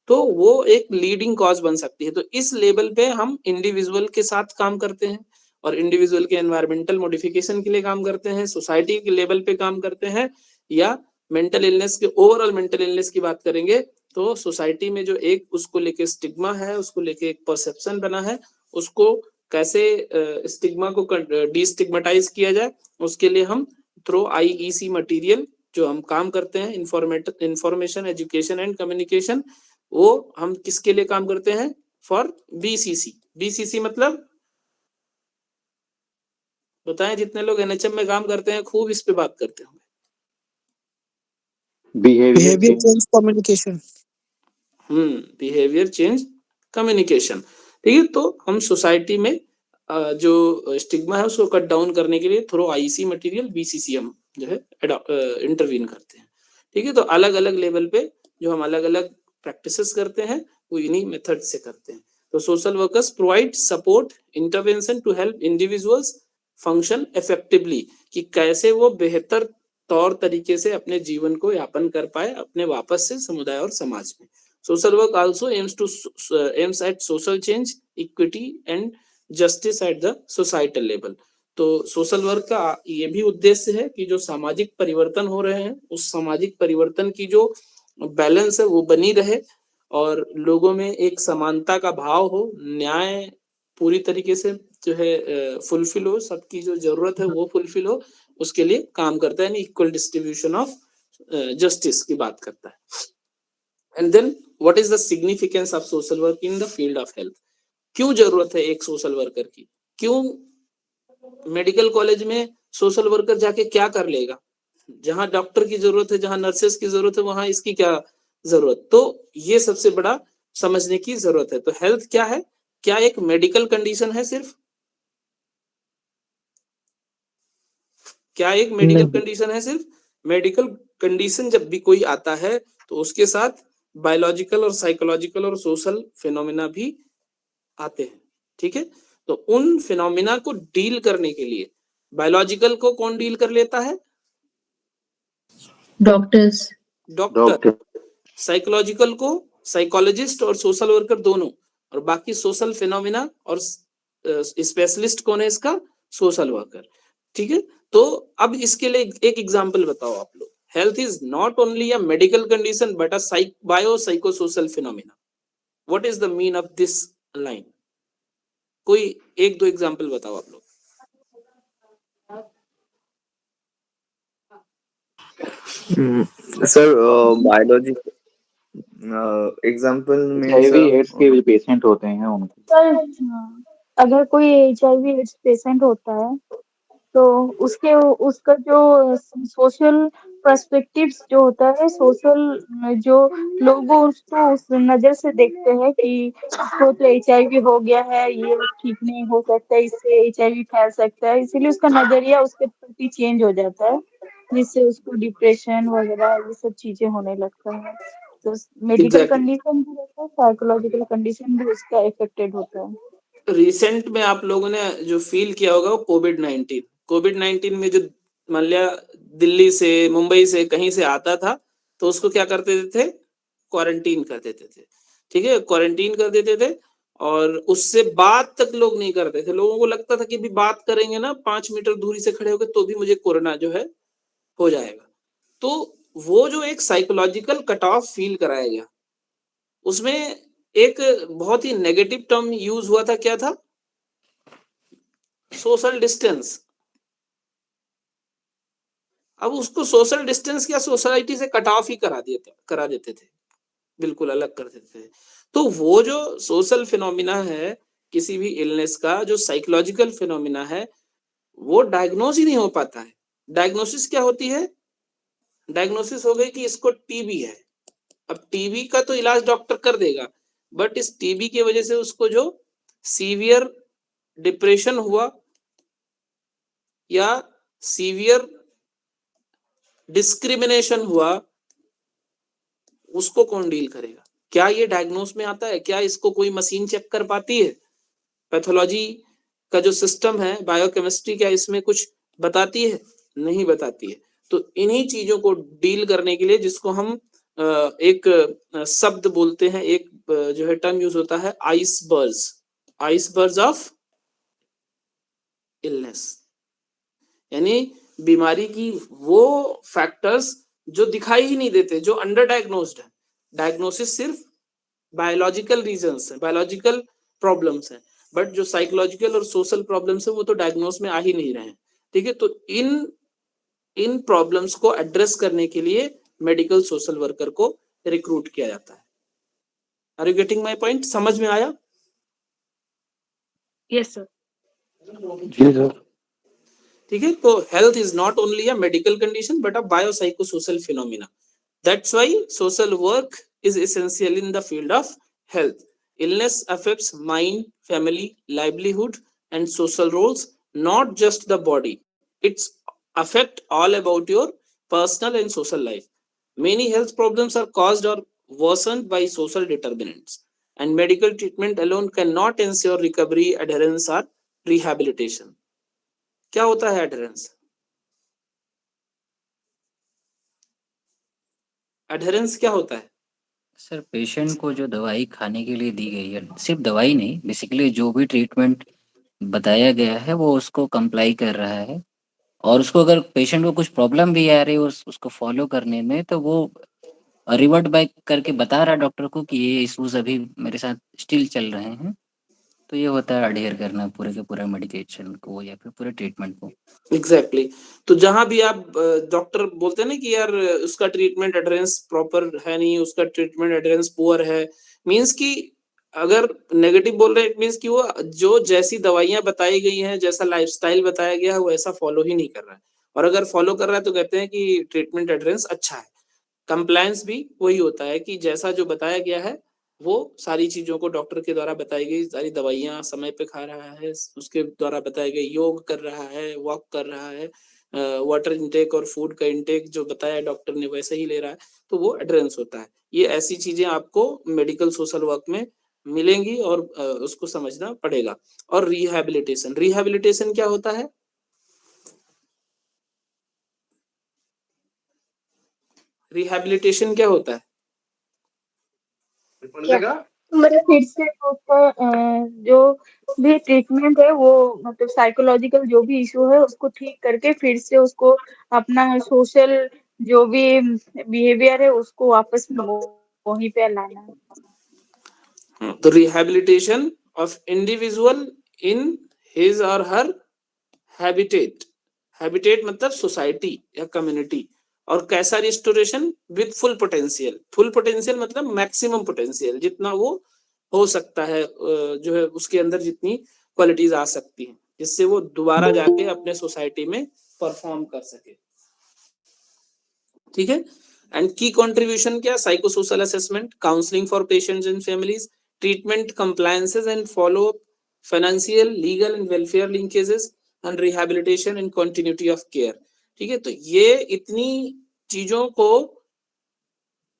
तो वो एक लीडिंग कॉज बन सकती है। तो इस लेवल पे हम इंडिविजुअल के साथ काम करते हैं और इंडिविजुअल के एनवायरमेंटल मॉडिफिकेशन के लिए काम करते हैं, सोसाइटी के लेवल पे काम करते हैं, या मेंटल इलनेस के, ओवरऑल मेंटल इलनेस की बात करेंगे तो सोसाइटी में जो एक उसको लेके स्टिग्मा है, उसको लेके एक परसेप्शन बना है, उसको कैसे स्टिग्मा को डिस्टिग्मेटाइज किया जाए, उसके लिए हम थ्रू आईईसी मटेरियल जो हम काम करते हैं, इंफॉर्मेशन एजुकेशन एंड कम्युनिकेशन, वो हम किसके लिए काम करते हैं? For BCC. बीसीसी मतलब बताएं, जितने लोग एनएचएम में काम करते हैं खूब इस पे बात करते होंगे। Behaviour change communication. Behaviour change communication, ठीक है। तो हम सोसाइटी में जो स्टिग्मा है उसको कट डाउन करने के लिए थ्रू आईसी मटेरियल बीसीसी हम जो है इंटरवीन करते हैं, ठीक है। तो अलग अलग लेवल पे जो हम अलग अलग प्रैक्टिसेस करते हैं वो इन्हीं मेथड से करते हैं। तो social workers provide support intervention to help individuals function effectively, कि कैसे वो बेहतर तौर तरीके से अपने जीवन को यापन कर पाए अपने वापस से समुदाय और समाज में। Social work also aims at social change, equity and justice at the societal level. तो सोशल वर्क का ये भी उद्देश्य है कि जो सामाजिक परिवर्तन हो रहे हैं उस सामाजिक परिवर्तन की जो बैलेंस है वो बनी रहे और लोगों में एक समानता का भाव हो, न्याय पूरी तरीके से जो है फुलफिल हो, सबकी जो जरूरत है वो फुलफिल हो, उसके लिए काम करता है, इक्वल डिस्ट्रीब्यूशन ऑफ जस्टिस की बात करता है। And then what is the significance of social work in the field of health? क्यों जरूरत है एक सोशल वर्कर की? क्यों मेडिकल कॉलेज में सोशल वर्कर जाके क्या कर लेगा? जहां डॉक्टर की जरूरत है, जहां नर्सेस की जरूरत है, वहां इसकी क्या जरूरत? तो ये सबसे बड़ा समझने की जरूरत है। तो हेल्थ क्या है? क्या एक मेडिकल कंडीशन है सिर्फ? क्या एक मेडिकल कंडीशन है सिर्फ? मेडिकल कंडीशन जब भी कोई आता है तो उसके साथ बायोलॉजिकल और साइकोलॉजिकल और सोशल फिनोमिना भी आते हैं, ठीक है। तो उन फिनोमिना को डील करने के लिए बायोलॉजिकल को कौन डील कर लेता है? डॉक्टर्स। डॉक्टर। साइकोलॉजिकल को साइकोलॉजिस्ट और सोशल वर्कर दोनों, और बाकी सोशल फिनोमिना और स्पेशलिस्ट कौन है इसका? सोशल वर्कर, ठीक है। तो अब इसके लिए एक एग्जांपल बताओ आप लोग। Health is not only a medical condition but a bio psycho social phenomena. What is the mean of this line? कोई एक दो एग्जांपल बताओ आप लोग। सर बायोलॉजी एग्जांपल में एड्स के जो पेशेंट होते हैं उनको सर अगर कोई HIV एड्स पेशेंट होता है तो उसका जो सोशल पर्सपेक्टिव्स जो होता है, सोशल जो लोग उसको उस नजर से देखते हैं कि इसको तो HIV हो गया है, ये ठीक नहीं हो सकता, इससे HIV फैल सकता है, इसीलिए उसका नजरिया उसके प्रति चेंज हो जाता है, जिससे उसको डिप्रेशन वगैरह ये सब चीजें होने लगता है। तो मेडिकल कंडीशन भी रहता है, साइकोलॉजिकल कंडीशन भी उसका इफेक्टेड होता है। रिसेंट में आप लोगों ने जो फील किया होगा वो कोविड-19 में जो मान लिया दिल्ली से, मुंबई से, कहीं से आता था तो उसको क्या कर देते थे? क्वारंटीन कर देते थे, ठीक है। क्वारंटीन कर देते थे और उससे बात तक लोग नहीं करते थे। लोगों को लगता था कि भी बात करेंगे ना 5 मीटर दूरी से खड़े होकर तो भी मुझे कोरोना जो है हो जाएगा। तो वो जो एक साइकोलॉजिकल कट ऑफ फील कराया गया, उसमें एक बहुत ही नेगेटिव टर्म यूज हुआ था। क्या था? Social distance. अब उसको सोशल डिस्टेंस क्या सोसाइटी से कट ऑफ ही करा देते थे, बिल्कुल अलग कर देते थे। तो वो जो सोशल फिनोमिना है किसी भी इलनेस का, जो साइकोलॉजिकल फिनोमिना है, वो डायग्नोज ही नहीं हो पाता है। डायग्नोसिस क्या होती है? डायग्नोसिस हो गई कि इसको टीबी है। अब टीबी का तो इलाज डॉक्टर कर देगा, बट इस टीबी की वजह से उसको जो सीवियर डिप्रेशन हुआ या सीवियर डिस्क्रिमिनेशन हुआ, उसको कौन डील करेगा? क्या ये डायग्नोस में आता है? क्या इसको कोई मशीन चेक कर पाती है? पैथोलॉजी का जो सिस्टम है, बायोकेमिस्ट्री, क्या इसमें कुछ बताती है? नहीं बताती है। तो इन्हीं चीजों को डील करने के लिए, जिसको हम एक शब्द बोलते हैं, एक जो है टर्म यूज होता है, आइसबर्ग्स ऑफ इलनेस, यानी बीमारी की वो फैक्टर्स जो दिखाई ही नहीं देते, जो अंडर डायग्नोस्ड है। डायग्नोसिस सिर्फ बायोलॉजिकल रीजंस है, बायोलॉजिकल प्रॉब्लम्स है, बट जो साइकोलॉजिकल और सोशल प्रॉब्लम्स है वो तो डायग्नोस में आ ही नहीं रहे हैं। ठीक है, तो इन प्रॉब्लम्स को एड्रेस करने के लिए मेडिकल सोशल वर्कर को रिक्रूट किया जाता है। Are you getting my point? समझ में आया? Yes sir. जी सर। ठीक है, तो health is not only a medical condition but a biopsychosocial phenomena. That's why social work is essential in the field of health. Illness affects mind, family, livelihood, and social roles, not just the body. It's affect all about your personal and social life. Many health problems are caused or worsened by social determinants, and medical treatment alone cannot ensure recovery, adherence, or rehabilitation. क्या होता है adherence? Adherence क्या होता है? सर पेशेंट को जो दवाई खाने के लिए दी गई है, सिर्फ दवाई नहीं, बेसिकली जो भी ट्रीटमेंट बताया गया है वो उसको कंप्लाई कर रहा है, और उसको अगर पेशेंट को कुछ प्रॉब्लम भी आ रही है उसको फॉलो करने में, तो वो रिवर्ट बैक करके बता रहा है डॉक्टर को कि ये इश्यूज अभी मेरे साथ स्टिल चल रहे हैं। तो ये होता है अडेयर करना पूरे के पूरे मेडिकेशन को या फिर पूरे ट्रीटमेंट को। एग्जैक्टली तो जहां भी आप डॉक्टर बोलते हैं ना कि यार उसका ट्रीटमेंट एडरेंस प्रॉपर है नहीं, उसका ट्रीटमेंट एडरेंस पुअर है, मींस कि अगर नेगेटिव बोल रहे हैं, इट मींस कि वो जो जैसी दवाइयां बताई गई हैं, जैसा लाइफस्टाइल बताया गया है, वो ऐसा फॉलो ही नहीं कर रहा है। और अगर फॉलो कर रहा है तो कहते हैं कि ट्रीटमेंट एडरेंस अच्छा है। कंप्लायंस भी वही होता है कि जैसा जो बताया गया है वो सारी चीजों को डॉक्टर के द्वारा बताई गई सारी दवाइयां समय पे खा रहा है, उसके द्वारा बताए गए योग कर रहा है, वॉक कर रहा है, वाटर इंटेक और फूड का इंटेक जो बताया डॉक्टर ने वैसे ही ले रहा है, तो वो एडरेंस होता है। ये ऐसी चीजें आपको मेडिकल सोशल वर्क में मिलेंगी और उसको समझना पड़ेगा। और रिहैबिलिटेशन, रिहैबिलिटेशन क्या होता है? रिहैबिलिटेशन क्या होता है? मतलब फिर से उसका जो भी ट्रीटमेंट है वो मतलब साइकोलॉजिकल जो भी इशू है उसको ठीक करके फिर से उसको अपना सोशल जो भी बिहेवियर है उसको वापस में वहीं पे लाना है। तो rehabilitation of individual in his और हर हैबिटेट, हैबिटेट मतलब सोसाइटी या कम्युनिटी। और कैसा restoration? With full potential. Full potential मतलब मैक्सिमम पोटेंशियल, जितना वो हो सकता है, जो है उसके अंदर जितनी क्वालिटीज आ सकती हैं, जिससे वो दोबारा जाके अपने सोसाइटी में परफॉर्म कर सके। ठीक है, एंड की कंट्रीब्यूशन क्या? Psychosocial assessment, counselling for patients and families, treatment compliances and follow up, financial, legal and welfare linkages, and rehabilitation and continuity of care. ठीक है, तो ये इतनी चीजों को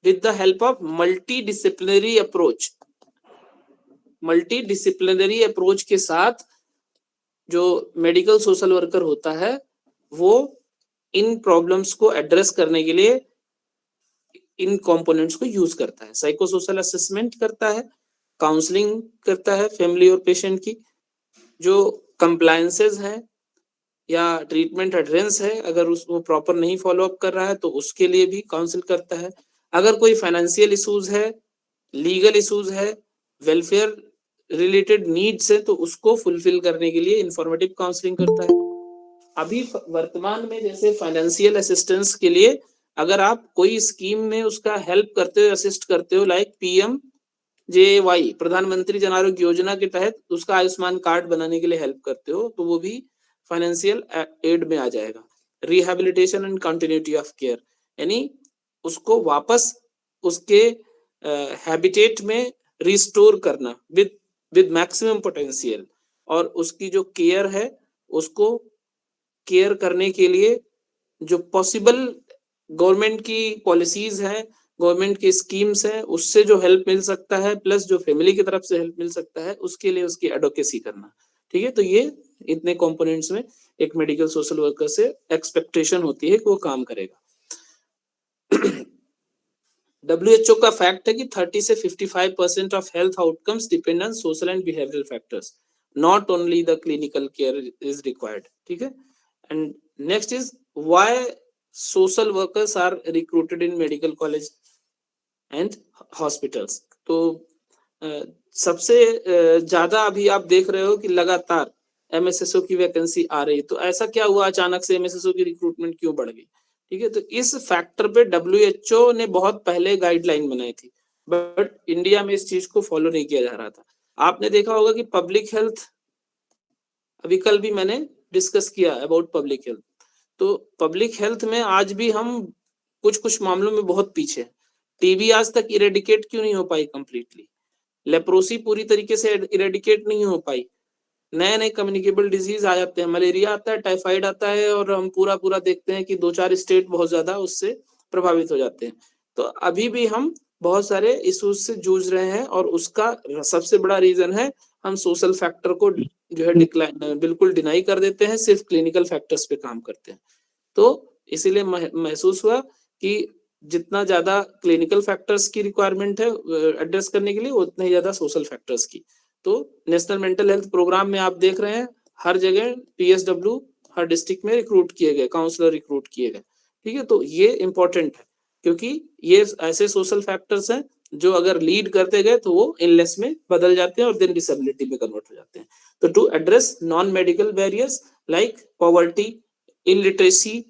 with the help of multi disciplinary approach, multi disciplinary approach के साथ जो मेडिकल सोशल वर्कर होता है वो इन प्रॉब्लम्स को एड्रेस करने के लिए इन कंपोनेंट्स को यूज करता है। साइकोसोशल असेसमेंट करता है, काउंसलिंग करता है फैमिली और पेशेंट की, जो कंप्लायंसेस हैं या ट्रीटमेंट एडरेंस है अगर उसको प्रॉपर नहीं फॉलो अप कर रहा है तो उसके लिए भी काउंसिल करता है। अगर कोई फाइनेंशियल इश्यूज है, लीगल इश्यूज है, वेलफेयर रिलेटेड नीड्स है तो उसको फुलफिल करने के लिए इंफॉर्मेटिव काउंसलिंग करता है। अभी वर्तमान में जैसे फाइनेंशियल असिस्टेंस के लिए अगर आप कोई स्कीम में उसका हेल्प करते हो, असिस्ट करते हो, लाइक PMJY प्रधानमंत्री जन आरोग्य योजना के तहत उसका आयुष्मान कार्ड बनाने के लिए हेल्प करते हो तो वो भी फाइनेंशियल एड में आ जाएगा। Rehabilitation and continuity of care यानी उसको वापस उसके हैबिटेट में रिस्टोर करना विद मैक्सिमम पोटेंशियल, और उसकी जो केयर है उसको केयर करने के लिए जो पॉसिबल गवर्नमेंट की पॉलिसीज हैं, गवर्नमेंट की स्कीम्स हैं, उससे जो हेल्प मिल सकता है, प्लस जो फैमिली की तरफ से हेल्प मिल सकता है, उसके लिए उसकी एडवोकेसी करना। ठीक है, तो ये इतने कंपोनेंट्स में एक मेडिकल सोशल वर्कर से एक्सपेक्टेशन होती है कि वो काम करेगा। WHO का फैक्ट है कि 30 से 55% of health outcomes depend on social and behavioural factors, not only the clinical care is required. ठीक है, and next is why social workers are recruited in medical college and hospitals. तो सबसे ज्यादा अभी आप देख रहे हो कि लगातार MSSO की वैकेंसी आ रही है, तो ऐसा क्या हुआ अचानक से MSSO की रिक्रूटमेंट क्यों बढ़ गई? ठीक है, तो इस फैक्टर पे WHO ने बहुत पहले गाइडलाइन बनाई थी, बट इंडिया में इस चीज को फॉलो नहीं किया जा रहा था। आपने देखा होगा कि पब्लिक हेल्थ, अभी कल भी मैंने डिस्कस किया अबाउट पब्लिक हेल्थ, तो पब्लिक हेल्थ में आज भी हम कुछ मामलों में बहुत पीछे हैं। टीबी आज तक इरेडिकेट क्यों नहीं हो पाई कंप्लीटली? लेप्रोसी पूरी तरीके से इरेडिकेट नहीं हो पाई। नए नए कम्युनिकेबल डिजीज आ जाते हैं, मलेरिया आता है, टाइफाइड आता है, और हम पूरा देखते हैं कि 2-4 स्टेट बहुत ज्यादा उससे प्रभावित हो जाते हैं। तो अभी भी हम बहुत सारे इश्यूज से जूझ रहे हैं, और उसका सबसे बड़ा रीजन है हम सोशल फैक्टर को जो है बिल्कुल डिनाई कर देते हैं, सिर्फ क्लिनिकल फैक्टर्स पे काम करते हैं। तो इसीलिए महसूस हुआ कि जितना ज्यादा क्लिनिकल फैक्टर्स की रिक्वायरमेंट है एड्रेस करने के लिए, उतना ही ज्यादा सोशल फैक्टर्स की। तो नेशनल मेंटल हेल्थ प्रोग्राम में आप देख रहे हैं हर जगह PSW हर डिस्ट्रिक्ट में रिक्रूट किए गए, काउंसलर रिक्रूट किए गए। ठीक है, तो ये इंपॉर्टेंट है, क्योंकि ये ऐसे सोशल फैक्टर्स हैं जो अगर लीड करते गए तो वो इलनेस में बदल जाते हैं और देन डिसेबिलिटी में कन्वर्ट हो जाते हैं। तो to address non medical barriers like poverty, illiteracy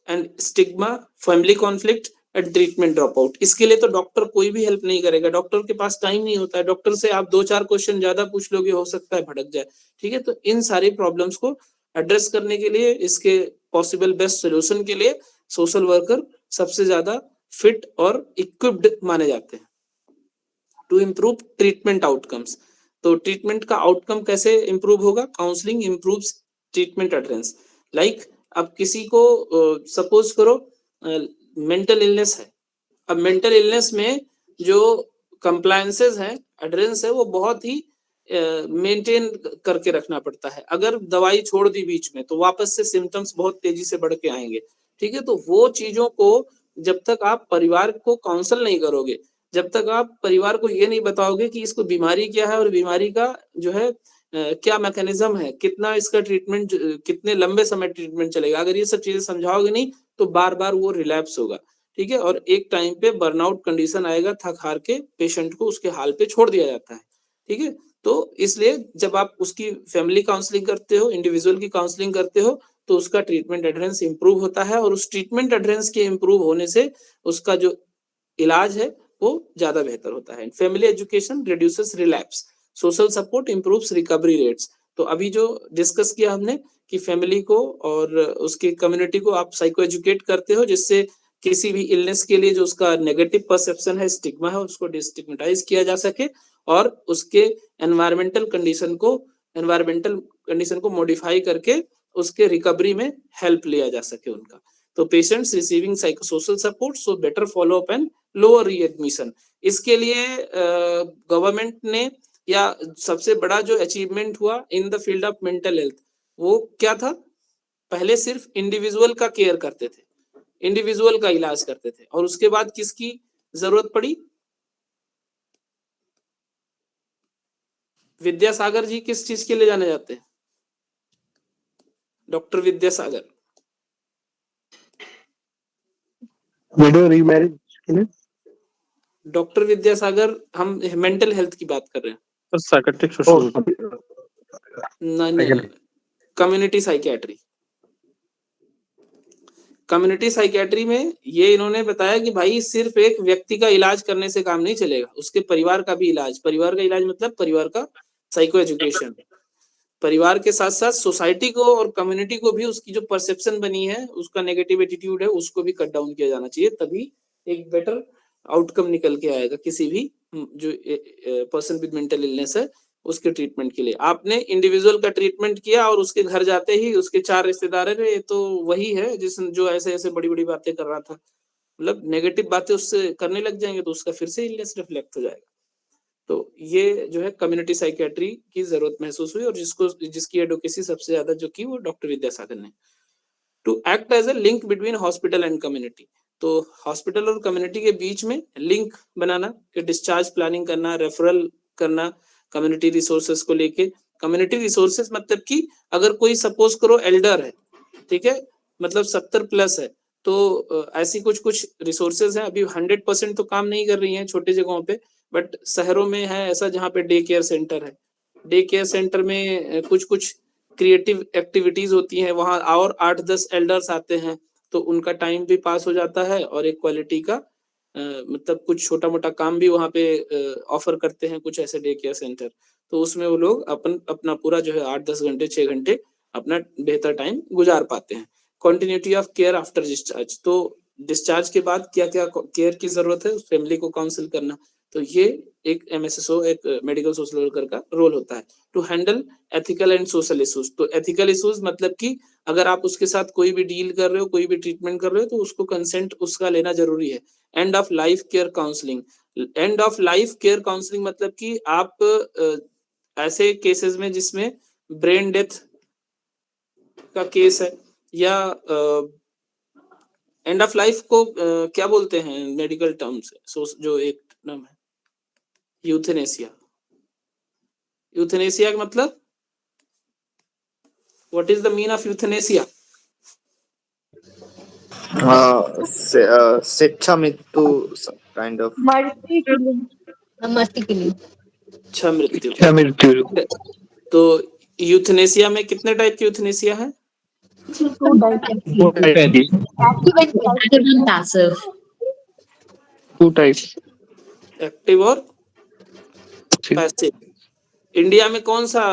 and stigma, family conflict and treatment drop out, इसके लिए तो डॉक्टर कोई भी हेल्प नहीं करेगा, डॉक्टर के पास टाइम नहीं होता है, डॉक्टर से आप 2-4 क्वेश्चन ज्यादा पूछ लोगे, हो सकता है भटक जाए। ठीक है, तो इन सारी प्रॉब्लम्स को एड्रेस करने के लिए, इसके पॉसिबल बेस्ट सोल्यूशन के लिए सोशल वर्कर सबसे ज्यादा फिट और इक्विप्ड माने जाते हैं टू इम्प्रूव ट्रीटमेंट आउटकम्स। तो ट्रीटमेंट का आउटकम कैसे इंप्रूव होगा? Counselling improves treatment adherence. Like अब किसी को सपोज करो मेंटल इलनेस है, अब मेंटल इलनेस में जो कंप्लायंसेस हैं, एडरेंस है, वो बहुत ही मेंटेन करके रखना पड़ता है। अगर दवाई छोड़ दी बीच में तो वापस से सिम्टम्स बहुत तेजी से बढ़ के आएंगे। ठीक है, तो वो चीजों को जब तक आप परिवार को काउंसल नहीं करोगे, जब तक आप परिवार को ये नहीं बताओगे कि इसको बीमारी क्या है और बीमारी का जो है क्या मैकेनिज्म है, कितना इसका ट्रीटमेंट, कितने लंबे समय ट्रीटमेंट चलेगा, अगर ये सब चीजें समझाओगे नहीं तो बार बार वो रिलैप्स होगा। ठीक है, और एक टाइम पे बर्नआउट कंडीशन आएगा, थक हार के पेशेंट को उसके हाल पे छोड़ दिया जाता है। ठीक है, तो इसलिए जब आप उसकी फैमिली काउंसलिंग करते हो, इंडिविजुअल की काउंसलिंग करते हो, तो उसका ट्रीटमेंट एडहेरेंस इंप्रूव होता है, और उस ट्रीटमेंट एडहेरेंस के इंप्रूव होने से उसका जो इलाज है वो ज्यादा बेहतर होता है। Family education reduces relapse, social support improves recovery rates. तो अभी जो डिस्कस किया हमने कि फैमिली को और उसकी कम्युनिटी को आप साइको एजुकेट करते हो, जिससे किसी भी इलनेस के लिए जो उसका नेगेटिव परसेप्शन है, स्टिग्मा है, उसको डिस्टिग्मेटाइज किया जा सके, और उसके एनवायरमेंटल कंडीशन को मॉडिफाई करके उसके रिकवरी में हेल्प लिया जा सके उनका। तो patients receiving psychosocial support so better follow up and lower readmission. इसके लिए गवर्नमेंट ने, या सबसे बड़ा जो अचीवमेंट हुआ इन the field of mental health, वो क्या था? पहले सिर्फ इंडिविजुअल का केयर करते थे, इंडिविजुअल का इलाज करते थे, और उसके बाद किसकी जरूरत पड़ी? विद्यासागर जी किस चीज के लिए जाने जाते हैं? डॉक्टर विद्यासागर विडो रीमैरिज के लिए। डॉक्टर विद्यासागर, हम मेंटल हेल्थ की बात कर रहे हैं। साइकेट्रिक सोशल नहीं, कम्युनिटी साइकियाट्री। कम्युनिटी साइकियाट्री में ये इन्होंने बताया कि भाई सिर्फ एक व्यक्ति का इलाज करने से काम नहीं चलेगा, उसके परिवार का भी इलाज। परिवार का इलाज मतलब परिवार का साइको एजुकेशन। परिवार के साथ साथ सोसाइटी को और कम्युनिटी को भी उसकी जो परसेप्शन बनी है, उसका नेगेटिव एटीट्यूड है, उसको भी कट डाउन किया जाना चाहिए, तभी एक बेटर आउटकम निकल के आएगा किसी भी जो पर्सन विद मेंटल इलनेस है उसके ट्रीटमेंट के लिए। आपने इंडिविजुअल का ट्रीटमेंट किया और उसके घर जाते ही उसके 4 रिश्तेदार है, ये तो वही है जो ऐसे-ऐसे बड़ी-बड़ी बातें कर रहा था। मतलब नेगेटिव बातें उससे करने लग जाएँगे तो उसका फिर से इलनेस रिफ्लेक्ट हो जाएगा। तो ये जो है कम्युनिटी साइकियाट्री की ज़रूरत महसूस हुई और जिसकी एडवोकेसी सबसे ज़्यादा जो की वो डॉक्टर विद्यासागर ने। To act as a link between hospital and community, तो हॉस्पिटल और कम्युनिटी के बीच में लिंक बनाना कि डिस्चार्ज प्लानिंग करना, रेफरल करना कम्युनिटी रिसोर्सेज को लेके। कम्युनिटी रिसोर्सेज मतलब कि अगर कोई सपोज करो एल्डर है, ठीक है, मतलब 70 प्लस है, तो ऐसी कुछ रिसोर्सेज हैं, अभी 100% तो काम नहीं कर रही हैं छोटे जगहों पे, बट शहरों में है ऐसा जहाँ पे डे केयर सेंटर है। डे केयर सेंटर में कुछ क्रिएटिव एक्टिविटीज होती हैं, वहाँ और 8-10 एल्डर्स आते हैं, तो उनका टाइम भी पास हो जाता है और एक क्वालिटी का मतलब कुछ छोटा मोटा काम भी वहाँ पे ऑफर करते हैं कुछ ऐसे डे केयर सेंटर। तो उसमें वो लोग अपना पूरा जो है 8-10 घंटे 6 घंटे अपना बेहतर टाइम गुजार पाते हैं। Continuity of care after discharge, तो डिस्चार्ज के बाद क्या क्या केयर की जरूरत है उस फैमिली को काउंसिल करना, तो ये एक MSSO एक मेडिकल सोशल वर्कर का रोल होता है। To handle ethical and social issues, तो एथिकल इश्यूज मतलब कि अगर आप उसके साथ कोई भी डील कर रहे हो, कोई भी ट्रीटमेंट कर रहे हो, तो उसको कंसेंट उसका लेना जरूरी है। End of life care counselling, end of life care counselling मतलब कि आप ऐसे केसेस में जिसमें ब्रेन डेथ का केस है या एंड ऑफ लाइफ को क्या बोलते हैं मेडिकल टर्म से, जो एक नाम है यूथेनेसिया। यूथेनेसिया का मतलब what is the mean of euthanasia? शिक्षा मृत्यु काइंड ऑफ मर्सी किलिंग, मस्ती के लिए। इच्छा मृत्यु। इच्छा मृत्यु। तो यूथेनेसिया में कितने टाइप की यूथेनेसिया है? 2 type, Two types. Passive. Two types. Active और पैसिव। इंडिया में कौन सा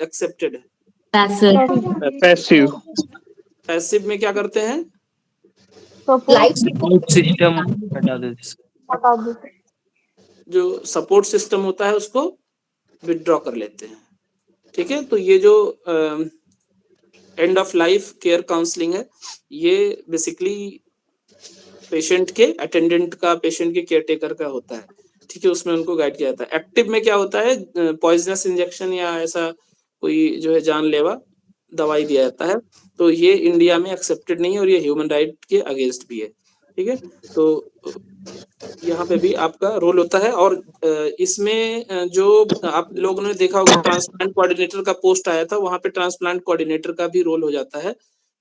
एक्सेप्टेड है? Passive. पैसिव में क्या करते हैं? Support System. हटा देते। जो सपोर्ट सिस्टम होता है उसको विथड्रॉ कर लेते हैं। ठीक है, तो ये जो end of life care counselling है, ये बेसिकली पेशेंट के अटेंडेंट का, पेशेंट के केयरटेकर का होता है। ठीक है, उसमें उनको गाइड किया जाता है। एक्टिव में क्या होता है? पॉइजनस इंजेक्शन या ऐसा कोई जो है जानलेवा दवाई दिया जाता है, तो ये इंडिया में एक्सेप्टेड नहीं है और ये ह्यूमन राइट के अगेंस्ट भी है। ठीक है, तो यहाँ पे भी आपका रोल होता है। और इसमें जो आप लोगों ने देखा होगा ट्रांसप्लांट कोऑर्डिनेटर का पोस्ट आया था, वहाँ पे ट्रांसप्लांट कोऑर्डिनेटर का भी रोल हो जाता है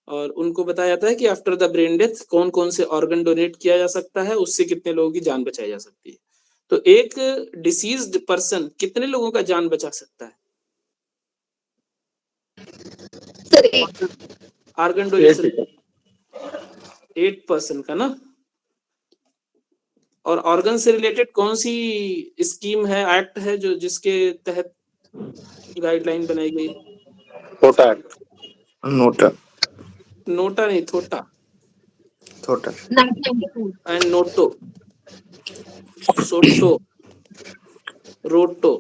और उनको बताया जाता है कि आफ्टर द ब्रेन डेथ कौन कौन से ऑर्गन डोनेट किया जा सकता है, उससे कितने लोगों की जान बचाई जा सकती है। तो एक डिसीज्ड पर्सन कितने लोगों का जान बचा सकता है? ऑर्गन डोनेशन 8% का ना। और ऑर्गन से रिलेटेड कौन सी स्कीम है, एक्ट है जो जिसके तहत गाइडलाइन बनाई गई? छोटा नोटा नोटा नहीं, थोटा थोटा एंड नोटो, सोटो, रोटो,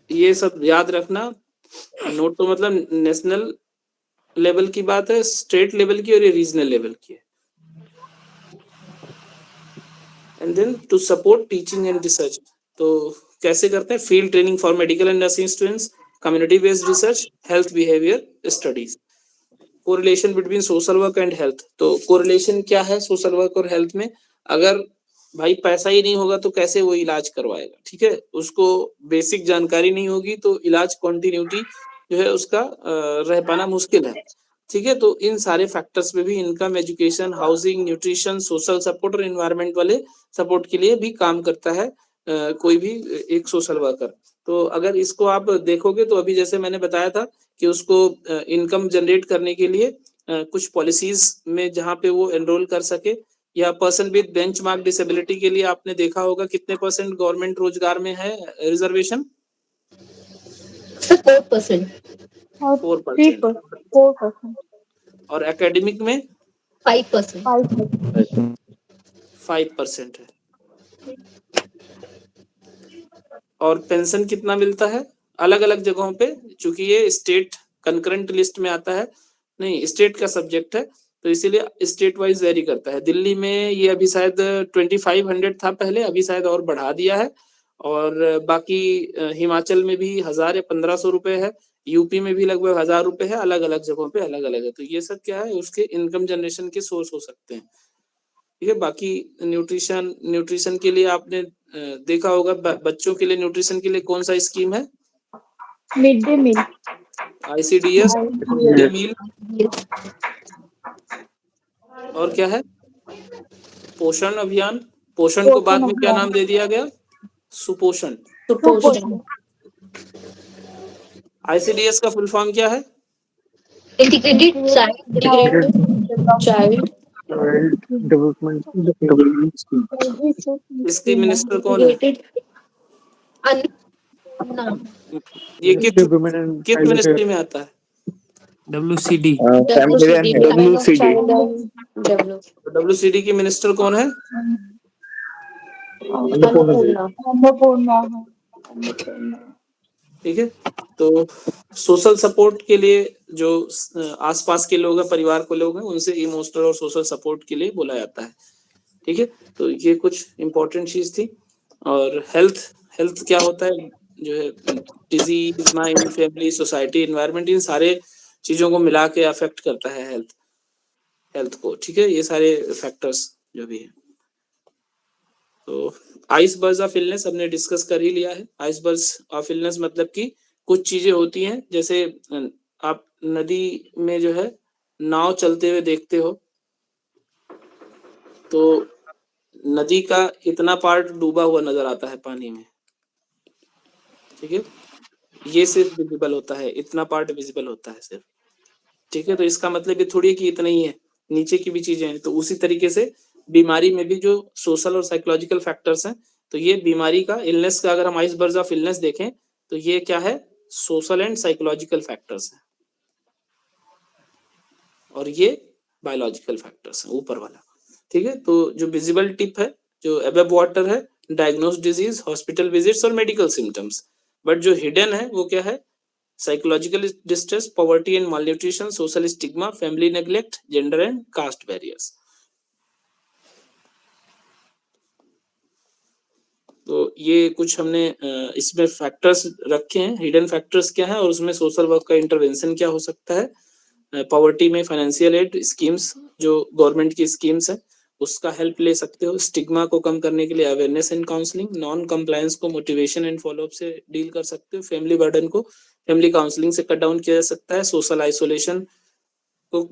ये सब याद रखना। नोटो मतलब नेशनल लेवल की बात है, स्टेट लेवल की और ये रीजनल लेवल की है। And then to support teaching and research, तो कैसे करते हैं? Field training for medical and nursing students, community based research, health behaviour studies. Correlation between social work and health, तो कोरिलेशन क्या है सोशल वर्क और हेल्थ में? अगर भाई पैसा ही नहीं होगा तो कैसे वो इलाज करवाएगा? ठीक है, उसको बेसिक जानकारी नहीं होगी तो इलाज कंटिन्यूटी जो है उसका रह पाना मुश्किल है। ठीक है, तो इन सारे फैक्टर्स में भी income, education, housing, nutrition, social support और एनवायरनमेंट वाले सपोर्ट के लिए भी काम करता है कोई भी एक सोशल वर्कर। तो अगर इसको आप देखोगे तो अभी जैसे मैंने बताया था कि उसको इनकम जनरेट करने के लिए कुछ पॉलिसीज में जहाँ पे वो एनरोल कर सके, या पर्सन विद बेंचमार्क डिसेबिलिटी के लिए आपने देखा होगा कितने % गवर्नमेंट रोजगार में है रिजर्वेशन? 4%। 4%। और एकेडमिक में 5%। 5% है। और पेंशन कितना मिलता है अलग अलग जगहों पे, चूंकि ये स्टेट कंकरेंट लिस्ट में आता है, नहीं स्टेट का सब्जेक्ट है तो इसीलिए स्टेट वाइज वेरी करता है। दिल्ली में ये अभी शायद 2500 था पहले, अभी शायद और बढ़ा दिया है, और बाकी हिमाचल में भी 1000 या 1500 रुपए है, यूपी में भी लगभग 1000 रुपए है, अलग अलग जगहों पे अलग अलग है। तो ये सब क्या है, उसके इनकम जनरेशन के सोर्स हो सकते हैं। ठीक है, बाकी न्यूट्रिशन के लिए आपने देखा होगा, बच्चों के लिए न्यूट्रिशन के लिए कौन सा स्कीम है? Mid day meal, ICDS, mid day meal, और क्या है? पोषण अभियान। पोषण को बाद में क्या नाम दे दिया गया? सुपोषण। आईसीडीएस का फुल फॉर्म क्या है? Integrated child development scheme. इसकी मिनिस्टर कौन है? ये किस मिनिस्ट्री में आता है? WCD WCD की मिनिस्टर कौन है? ठीक है, तो सोशल सपोर्ट के लिए जो आसपास के लोग हैं, परिवार को लोग हैं, उनसे इमोशनल और सोशल सपोर्ट के लिए बोला जाता है। ठीक है, तो ये कुछ इंपॉर्टेंट चीज थी। और हेल्थ क्या होता है, जो है disease, mind, family, society, environment, इन सारे चीजों को मिला के अफेक्ट करता है हेल्थ को। ठीक है, ये सारे फैक्टर्स जो भी है। तो आइसबर्ग्स ऑफ इलनेस हमने डिस्कस कर ही लिया है। आइसबर्ग्स ऑफ इलनेस मतलब कि कुछ चीजें होती हैं, जैसे आप नदी में जो है नाव चलते हुए देखते हो, तो नदी का इतना पार्ट डूबा हुआ नजर आता है पानी में। ठीक है, ये सिर्फ विजिबल होता है, इतना पार्ट विजिबल होता है सिर्फ। ठीक है, तो इसका मतलब ये थोड़ी कि इतना ही है, नीचे की भी चीजें हैं। तो उसी तरीके से बीमारी में भी जो सोशल और साइकोलॉजिकल फैक्टर्स हैं, तो ये बीमारी का, इलनेस का अगर हम आइसबर्ग्स ऑफ इलनेस देखें तो ये क्या है, सोशल एंड साइकोलॉजिकल फैक्टर्स हैं, और ये बायोलॉजिकल फैक्टर्स हैं ऊपर वाला। ठीक है, तो जो विजिबल टिप है, जो अबव वाटर है, डायग्नोस डिजीज, हॉस्पिटल विजिट्स और मेडिकल सिम्टम्स, बट जो हिडन है वो क्या है, psychological distress, poverty and malnutrition, social stigma, family neglect, gender and caste barriers. तो ये कुछ हमने इसमें फैक्टर्स रखे हैं, हिडन फैक्टर्स क्या है, और उसमें सोशल वर्क का इंटरवेंशन क्या हो सकता है। पॉवर्टी में फाइनेंशियल एड स्कीम्स, जो गवर्नमेंट की स्कीम्स है, उसका हेल्प ले सकते हो। स्टिग्मा को कम करने के लिए awareness and counselling, non compliance को मोटिवेशन एंड फॉलोअप से डील कर सकते हो। फैमिली बर्डन को फैमिली काउंसलिंग से कट डाउन किया जा सकता है। सोशल आइसोलेशन को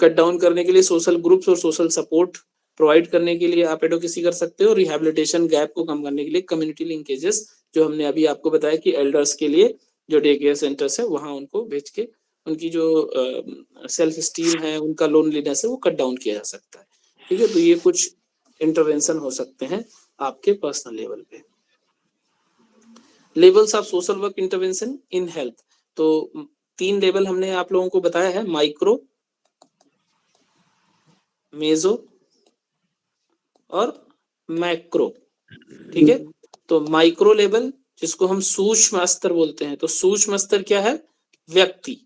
कट डाउन करने के लिए सोशल ग्रुप्स और सोशल सपोर्ट प्रोवाइड करने के लिए आप एडवोकेसी कर सकते हो। रिहैबिलिटेशन गैप को कम करने के लिए कम्युनिटी लिंकेजेस, जो हमने अभी आपको बताया कि एल्डर्स के लिए जो डे केयर सेंटर्स है वहां उनको भेज के उनकी जो सेल्फ स्टीम है, उनका लोनलीनेस है, वो कट डाउन किया जा सकता है। ठीक है, तो ये कुछ इंटरवेंशन हो सकते हैं आपके पर्सनल लेवल पे। Levels of social work intervention in health, तो 3 लेवल हमने आप लोगों को बताया है, माइक्रो, मेजो और मैक्रो। ठीक है, तो माइक्रो लेवल जिसको हम सूक्ष्म स्तर बोलते हैं, तो सूक्ष्म स्तर क्या है, व्यक्ति,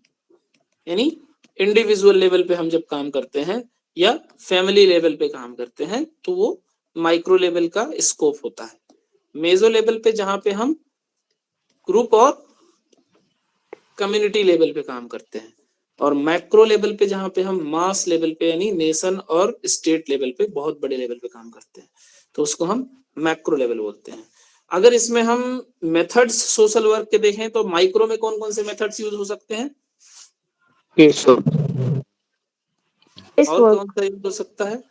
यानी इंडिविजुअल लेवल पे हम जब काम करते हैं या फैमिली लेवल पे काम करते हैं तो वो माइक्रो लेवल का स्कोप होता है। मेजो लेवल पे जहां पे हम ग्रुप और कम्युनिटी लेवल पे काम करते हैं, और मैक्रो लेवल पे जहां पे हम मास लेवल पे यानी नेशन और स्टेट लेवल पे बहुत बड़े लेवल पे काम करते हैं, तो उसको हम मैक्रो लेवल बोलते हैं। अगर इसमें हम मेथड्स सोशल वर्क के देखें तो माइक्रो में कौन कौन से मेथड्स यूज हो सकते हैं, और कौन सा यूज हो सकता है,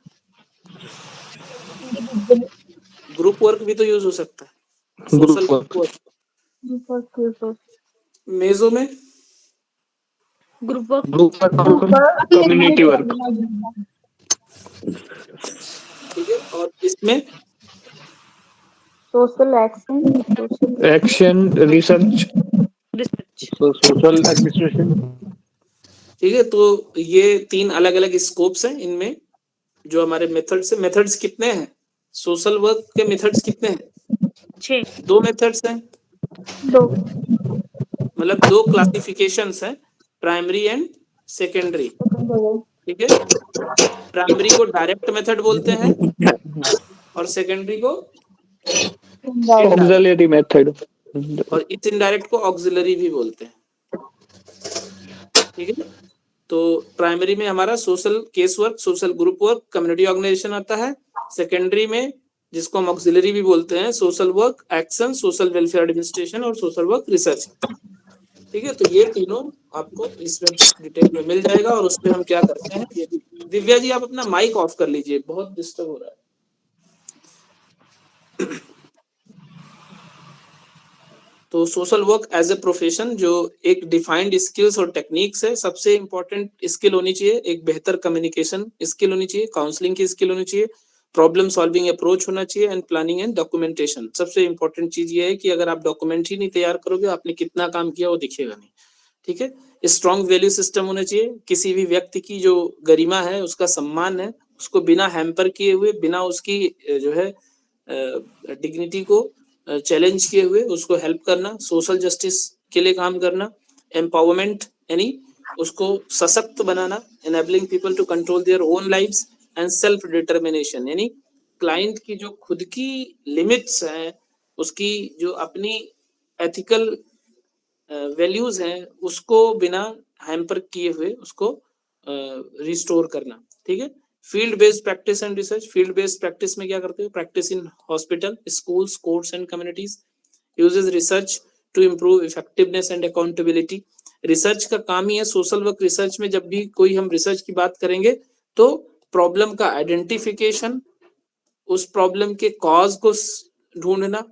ग्रुप वर्क भी तो यूज हो सकता है, सोशल वर्क। मेजो में ग्रुप वर्क, कम्युनिटी वर्क। ठीक है, और इसमें social action, research, social administration. ठीक है, तो ये 3 अलग अलग स्कोप्स हैं। इनमें जो हमारे मेथड्स है, मेथड्स कितने हैं सोशल वर्क के, मेथड्स कितने हैं, 6 2 मेथड्स हैं, दो मतलब 2 क्लासिफिकेशंस हैं, प्राइमरी एंड सेकेंडरी, ठीक है। प्राइमरी को डायरेक्ट मेथड बोलते हैं और सेकेंडरी को इनडायरेक्ट, ऑक्सिलरी मेथड, और इस इनडायरेक्ट को ऑक्सिलरी भी बोलते हैं, ठीक है। तो प्राइमरी में हमारा social case work, social group work, community organisation आता है। सेकेंडरी में, जिसको हम ऑक्सिलरी भी बोलते हैं, social work, action, social welfare administration और सोशल वर्क रिसर्च, ठीक है। तो ये तीनों आपको इसमें डिटेल में मिल जाएगा। और उसमें हम क्या करते हैं, ये दिव्या जी आप अपना माइक ऑफ कर लीजिए, बहुत डिस्टर्ब हो रहा है। तो social work as a profession जो एक डिफाइंड स्किल्स और टेक्निक्स है, सबसे इंपॉर्टेंट स्किल होनी चाहिए, एक बेहतर कम्युनिकेशन स्किल होनी चाहिए, काउंसलिंग की स्किल होनी चाहिए, प्रॉब्लम सॉल्विंग अप्रोच होना चाहिए, एंड प्लानिंग एंड डॉक्यूमेंटेशन। सबसे इंपॉर्टेंट चीज ये है कि अगर आप डॉक्यूमेंट ही नहीं तैयार करोगे, आपने कितना काम किया वो दिखेगा नहीं, ठीक है। स्ट्रॉन्ग वैल्यू सिस्टम होना चाहिए, किसी भी व्यक्ति की जो गरिमा है, उसका सम्मान है, उसको बिना हैम्पर किए हुए, बिना उसकी जो है डिग्निटी को चैलेंज किए हुए उसको हेल्प करना, सोशल जस्टिस के लिए काम करना, एम्पावरमेंट यानी उसको सशक्त बनाना, enabling people to control their own lives, and self determination यानी क्लाइंट की जो खुद की लिमिट्स हैं, उसकी जो अपनी एथिकल वैल्यूज हैं, उसको बिना हैम्पर किए हुए उसको रिस्टोर करना, ठीक है। Field based practice and research, field based practice में क्या करते हो, practice in hospital, schools, courts and communities, uses research to improve effectiveness and accountability. Research का काम ही है, सोशल वर्क रिसर्च में जब भी कोई हम रिसर्च की बात करेंगे तो प्रॉब्लम का आइडेंटिफिकेशन, उस प्रॉब्लम के कॉज को ढूंढना,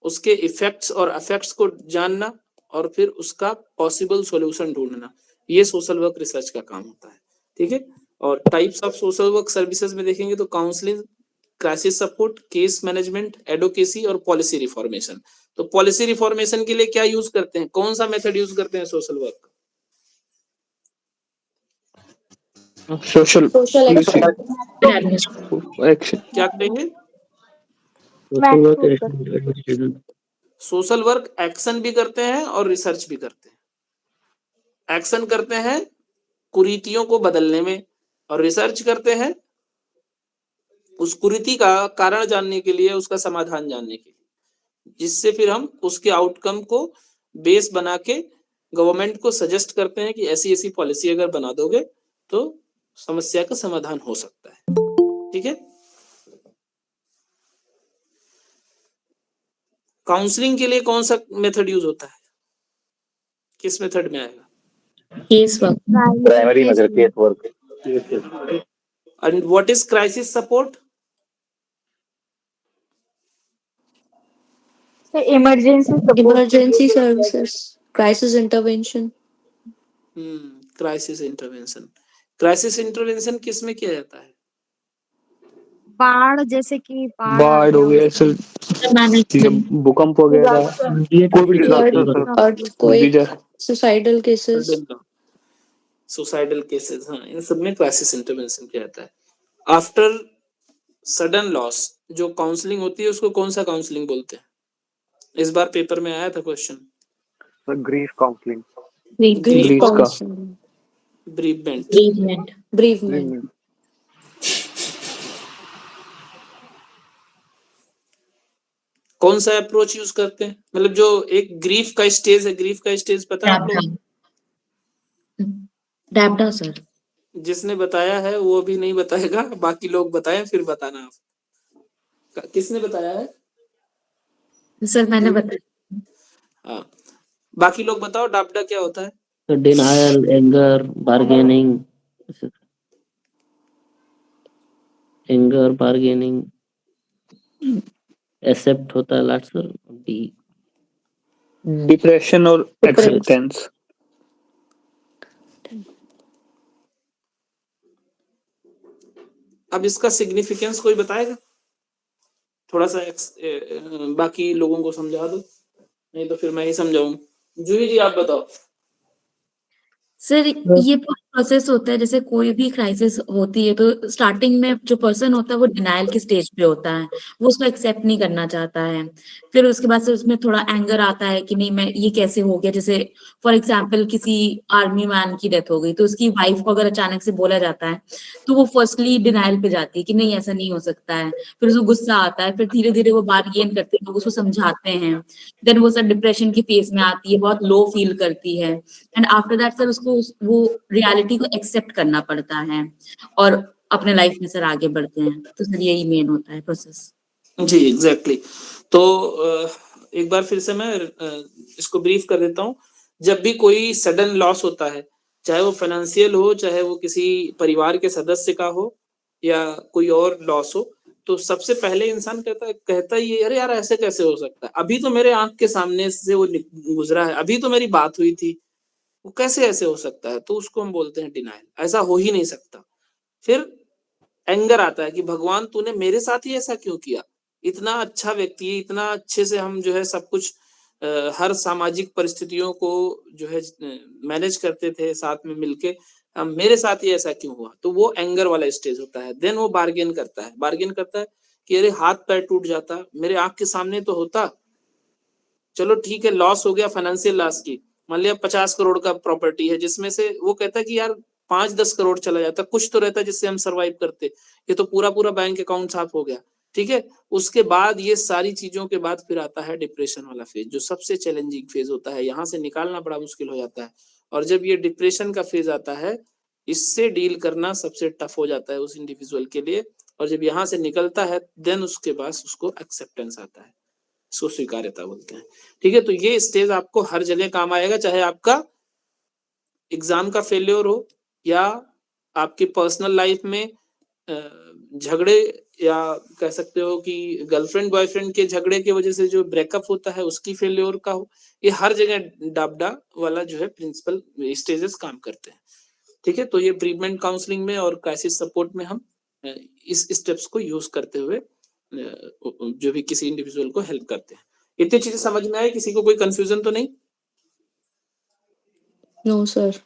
उसके इफेक्ट्स और अफेक्ट्स को जानना, और फिर उसका पॉसिबल सॉल्यूशन ढूंढना, ये सोशल वर्क रिसर्च का काम होता है, ठीक है। और types of social work services में देखेंगे तो counselling, crisis support, case management, advocacy और पॉलिसी रिफॉर्मेशन। तो पॉलिसी रिफॉर्मेशन के लिए क्या यूज करते हैं, कौन सा मेथड यूज करते हैं सोशल वर्क? सोशल एक्शन, क्या करेंगे? सोशल वर्क एक्शन भी करते हैं और रिसर्च भी करते हैं। एक्शन करते हैं कुरीतियों को बदलने में, और रिसर्च करते हैं उस कुरीति का कारण जानने के लिए, उसका समाधान जानने के लिए, जिससे फिर हम उसके आउटकम को बेस बना के गवर्नमेंट को सजेस्ट करते हैं कि ऐसी ऐसी पॉलिसी अगर बना दोगे तो समस्या का समाधान हो सकता है, ठीक है। काउंसलिंग के लिए कौन सा मेथड यूज होता है, किस मेथड में आएगा? Case work, primary method case work. And what is crisis support? Emergency services, crisis intervention. Crisis intervention, crisis intervention किस में किया जाता है? बाढ़, जैसे कि बाढ़ हो गया, भूकंप वगैरह, कोई भी disaster, suicidal cases, suicidal cases, हाँ, इन सब में क्राइसिस इंटरवेंशन किया जाता है। आफ्टर सडन लॉस जो काउंसलिंग होती है, उसको कौन सा काउंसलिंग बोलते हैं? इस बार पेपर में आया था question. Grief counselling, grief counselling, bereavement. कौन सा अप्रोच यूज करते हैं, मतलब जो एक ग्रीफ का स्टेज है, ग्रीफ का स्टेज पता है आप लोग? डैप्डा सर। जिसने बताया है वो अभी नहीं बताएगा, बाकी लोग बताएं फिर बताना आप। किसने बताया है? सर मैंने बताया। हाँ, बाकी लोग बताओ डाप्डा क्या होता है? डिनायल, एंगर, बार्गेनिंग, एक्सेप्ट होता है लास्ट सर, डिप्रेशन और एक्सेप्टेंस। अब इसका सिग्निफिकेंस कोई बताएगा? थोड़ा सा बाकी लोगों को समझा दो, नहीं तो फिर मैं ही समझाऊं। जूही जी आप बताओ। सर ये प्रोसेस होता है, जैसे कोई भी क्राइसिस होती है तो स्टार्टिंग में जो पर्सन होता है वो डिनायल की स्टेज पे होता है, वो उसको एक्सेप्ट नहीं करना चाहता है। फिर उसके बाद से उसमें थोड़ा एंगर आता है कि नहीं, मैं ये कैसे हो गया। जैसे फॉर एग्जांपल किसी आर्मी मैन की डेथ हो गई तो उसकी वाइफ को अगर अचानक से बोला जाता है तो वो फर्स्टली डिनायल पे जाती है कि नहीं ऐसा नहीं हो सकता है। फिर उसको गुस्सा आता है, फिर धीरे धीरे वो बार्गेन करते हैं, लोग उसको समझाते हैं। देन वो सब डिप्रेशन की फेज में आती है, बहुत लो फील करती है। एंड आफ्टर दैट सर उसको वो रियलिटी को एक्सेप्ट करना पड़ता है और अपने लाइफ में सर आगे बढ़ते हैं। तो सर यही मेन होता है प्रोसेस। जी एग्जैक्टली। तो एक बार फिर से मैं इसको ब्रीफ कर देता हूँ। जब भी कोई सडन लॉस होता है, चाहे वो फाइनेंशियल हो, चाहे वो किसी परिवार के सदस्य का हो या कोई और लॉस हो, तो सबसे पहले इंसान कहता ही है, अरे यार ऐसे कैसे हो सकता है, अभी तो मेरे आंख के सामने से वो गुजरा है, अभी तो मेरी बात हुई थी, वो कैसे ऐसे हो सकता है। तो उसको हम बोलते हैं डिनायल, ऐसा हो ही नहीं सकता। फिर एंगर आता है कि भगवान तूने मेरे साथ ही ऐसा क्यों किया, इतना अच्छा व्यक्ति, इतना अच्छे से हम जो है सब कुछ हर सामाजिक परिस्थितियों को जो है मैनेज करते थे साथ में मिलके, मेरे साथ ही ऐसा क्यों हुआ। तो वो एंगर वाला स्टेज होता है। देन वो बार्गेन करता है कि अरे हाथ पैर टूट जाता, मेरे आंख के सामने तो होता। चलो ठीक है, लॉस हो गया फाइनेंशियल लॉस की, मान लिया 50 करोड़ का प्रॉपर्टी है, जिसमें से वो कहता है कि यार 5-10 करोड़ चला जाता, कुछ तो रहता जिससे हम सरवाइव करते, ये तो पूरा बैंक अकाउंट साफ हो गया। ठीक है, उसके बाद ये सारी चीजों के बाद फिर आता है डिप्रेशन वाला फेज, जो सबसे चैलेंजिंग फेज होता है, यहाँ से निकालना बड़ा मुश्किल हो जाता है। और जब ये डिप्रेशन का फेज आता है, इससे डील करना सबसे टफ हो जाता है उस इंडिविजुअल के लिए। और जब यहाँ से निकलता है, देन उसके बाद उसको एक्सेप्टेंस आता है, इसको स्वीकार्यता बोलते हैं। ठीक है, तो ये स्टेज आपको हर जगह काम आएगा, चाहे आपका एग्जाम का फेल्योर हो या आपकी पर्सनल लाइफ में झगड़े, या कह सकते हो कि गर्लफ्रेंड बॉयफ्रेंड के झगड़े की वजह से जो ब्रेकअप होता है उसकी फेल्योर का हो, ये हर जगह डाबडा वाला जो है प्रिंसिपल स्टेजेस काम करते हैं। ठीक है, तो ये ट्रीटमेंट काउंसलिंग में और क्राइसिस सपोर्ट में हम इस स्टेप्स को यूज करते हुए जो भी किसी इंडिविजुअल को हेल्प करते हैं। इतनी चीजें समझ में आई, किसी को कोई कंफ्यूजन तो नहीं? No sir.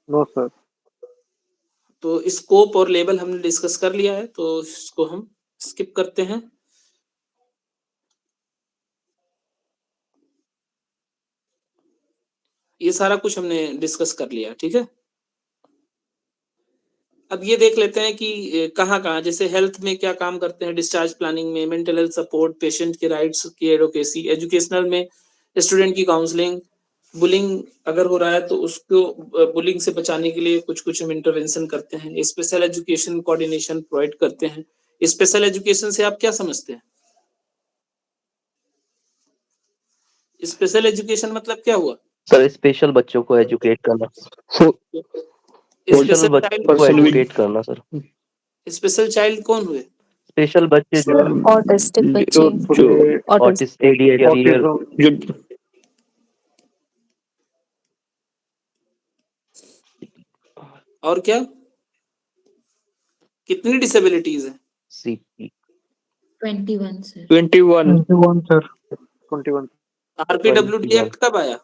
No sir. तो स्कोप और लेवल हमने डिस्कस कर लिया है, तो इसको हम स्किप करते हैं। ये सारा कुछ हमने डिस्कस कर लिया, ठीक है। अब ये देख लेते हैं कि कहाँ जैसे हेल्थ में क्या काम करते हैं, डिस्चार्ज प्लानिंग में, मेंटल हेल्थ सपोर्ट, पेशेंट के राइट्स की एडवोकेसी, एजुकेशनल में स्टूडेंट की काउंसलिंग, बुलिंग अगर हो रहा है तो उसको बुलिंग से बचाने के लिए कुछ कुछ हम इंटरवेंशन करते हैं, स्पेशल एजुकेशन कोऑर्डिनेशन प्रोवाइड करते हैं। स्पेशल एजुकेशन से आप क्या समझते हैं? स्पेशल एजुकेशन मतलब क्या हुआ सर? स्पेशल बच्चों को एजुकेट करना, स्पेशल बच्चों को एजुकेट करना सर। स्पेशल चाइल्ड कौन हुए? स्पेशल बच्चे जो ऑटिस्टिक बच्चे, ऑटिस्ट, ADHD, और क्या, कितनी डिसेबिलिटीज है? CP 21 sir. 21 sir. 21 RPWD act कब आया?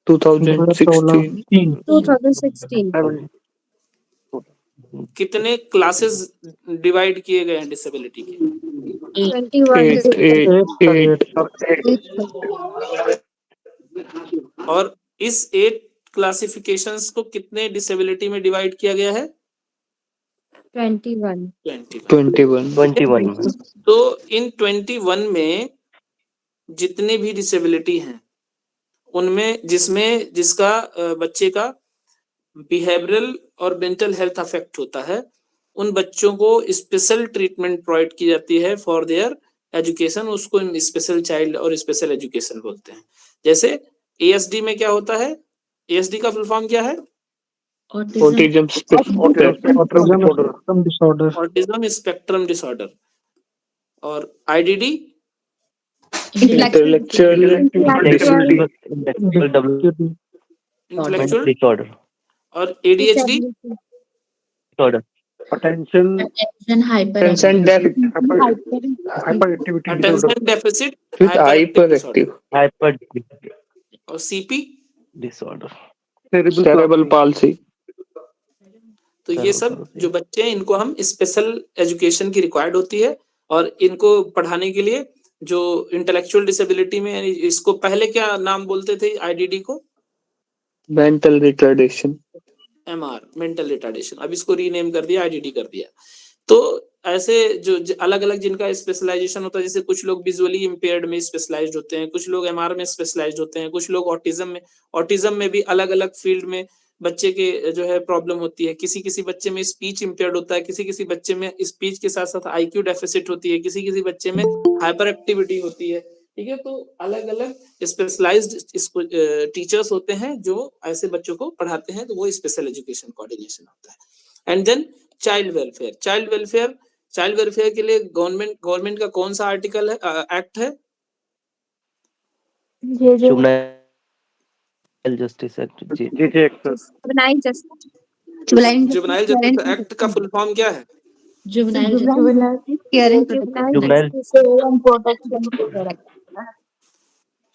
2016। 2016 कितने क्लासेस डिवाइड किए गए हैं डिसेबिलिटी के? 21 और इस 8 क्लासिफिकेशंस को कितने डिसेबिलिटी में डिवाइड किया गया है? 21 21 तो इन 21 में जितने भी डिसेबिलिटी हैं उनमें जिसका बच्चे का बिहेवियरल और मेंटल हेल्थ अफेक्ट होता है, उन बच्चों को स्पेशल ट्रीटमेंट प्रोवाइड की जाती है फॉर देयर एजुकेशन। उसको स्पेशल चाइल्ड और स्पेशल एजुकेशन बोलते हैं। जैसे ASD में क्या होता है? ASD का फुल फॉर्म क्या है? Autism spectrum disorder. Autism spectrum disorder. और IDD इंटेलेक्चुअल इंटेलेक्चुअल डिसऑर्डर। और ADHD disorder, attention attention deficit hyper और CP डिसऑर्डर, सेरेब्रल पाल्सी। तो ये सब जो बच्चे हैं इनको हम स्पेशल एजुकेशन की रिक्वायर्ड होती है, और इनको पढ़ाने के लिए जो इंटेलेक्चुअल डिसेबिलिटी में, यानी इसको पहले क्या नाम बोलते थे आईडीडी को? Mental retardation, MR, mental retardation, अब इसको रीनेम कर दिया, आईडीडी कर दिया। तो ऐसे जो अलग अलग जिनका स्पेशलाइजेशन होता है, जैसे कुछ लोग विजुअली इम्पेयर्ड में स्पेशलाइज्ड होते हैं, कुछ लोग एमआर में स्पेशलाइज्ड होते हैं, कुछ लोग ऑटिज्म में भी अलग अलग फील्ड में बच्चे के जो है प्रॉब्लम होती है। किसी किसी बच्चे में स्पीच इम्पेयर्ड होता है, किसी किसी बच्चे में स्पीच के साथ साथ आईक्यू डेफिसिट होती है, किसी किसी बच्चे में हाइपर एक्टिविटी होती है। ठीक है, तो अलग अलग स्पेशलाइज्ड टीचर्स होते हैं जो ऐसे बच्चों को पढ़ाते हैं, तो वो स्पेशल एजुकेशन कोऑर्डिनेशन होता है। एंड देन चाइल्ड वेलफेयर के लिए गवर्नमेंट का कौन सा आर्टिकल है, एक्ट है? Juvenile justice act, juvenile justice juvenile justice act का फुल फॉर्म क्या है? जुवेनाइल जुवेनाइल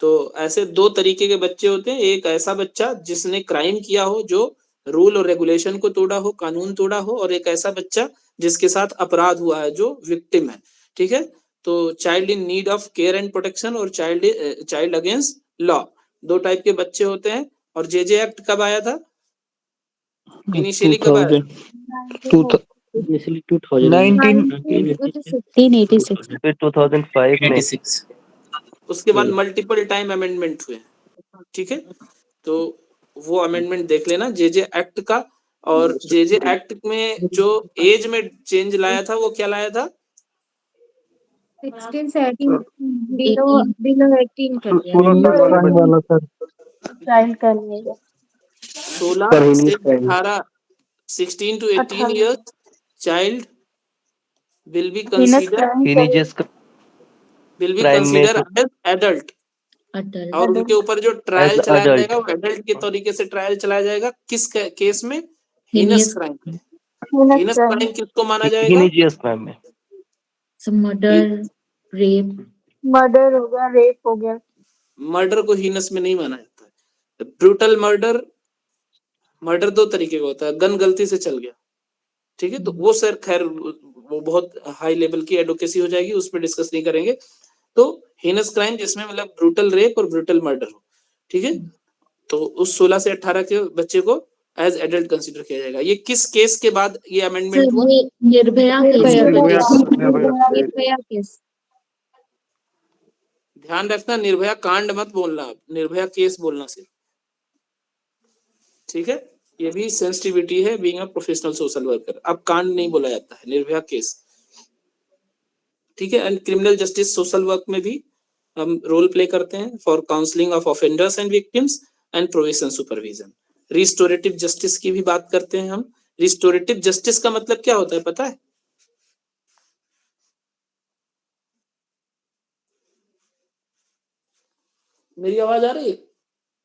तो ऐसे दो तरीके के बच्चे होते हैं, एक ऐसा बच्चा जिसने क्राइम किया हो, जो रूल और रेगुलेशन को तोड़ा हो, कानून तोड़ा हो, और एक ऐसा बच्चा जिसके साथ अपराध हुआ है, जो विक्टिम है। ठीक है, तो child in need of care and protection और चाइल्ड अगेंस्ट लॉ, दो टाइप के बच्चे होते हैं। और जेजे एक्ट कब आया था? इनिशियली कब आया था? 2005 में। उसके बाद मल्टीपल टाइम अमेंडमेंट हुए। ठीक है, तो वो अमेंडमेंट देख लेना जेजे एक्ट का। और जेजे एक्ट में जो एज में चेंज लाया था, वो क्या लाया था? 16 से 18 बिलो 18 कर दिया चाइल्ड का नहीं, 16 से 18, 16 to 18 years child will be considered as adult, और उनके ऊपर जो ट्रायल चलाया जाएगा वो एडल्ट के तरीके से ट्रायल चलाया जाएगा। किस केस में? Heinous crime. हीनस क्राइम किसको माना जाएगा? मर्डर, रेप, मर्डर हो गया, रेप हो गया। मर्डर को हीनस में नहीं माना जाता है। ब्रूटल मर्डर दो तरीके का होता है, गन गलती से चल गया। ठीक है, तो वो सर खैर वो बहुत हाई लेवल की एडवोकेसी हो जाएगी, उस पर डिस्कस नहीं करेंगे। तो हीनस क्राइम जिसमें मतलब ब्रूटल रेप और ब्रूटल मर्डर हो। ठीक है, तो उस 16 से 18 के बच्चे को एज एडल्ट कंसीडर किया जाएगा। ये किस केस के बाद ये अमेंडमेंट हुआ? निर्भया केस। ध्यान रखना, निर्भया कांड मत बोलना, आप निर्भया केस बोलना सिर्फ। ठीक है, ये भी सेंसिटिविटी है being a professional social worker. अब कांड नहीं बोला जाता है, निर्भया केस। ठीक है, and criminal justice social work में भी हम रोल प्ले करते हैं for counselling of offenders and victims and provision supervision. Restorative justice की भी बात करते हैं हम। रिस्टोरेटिव जस्टिस का मतलब क्या होता है पता है? मेरी आवाज आ रही है?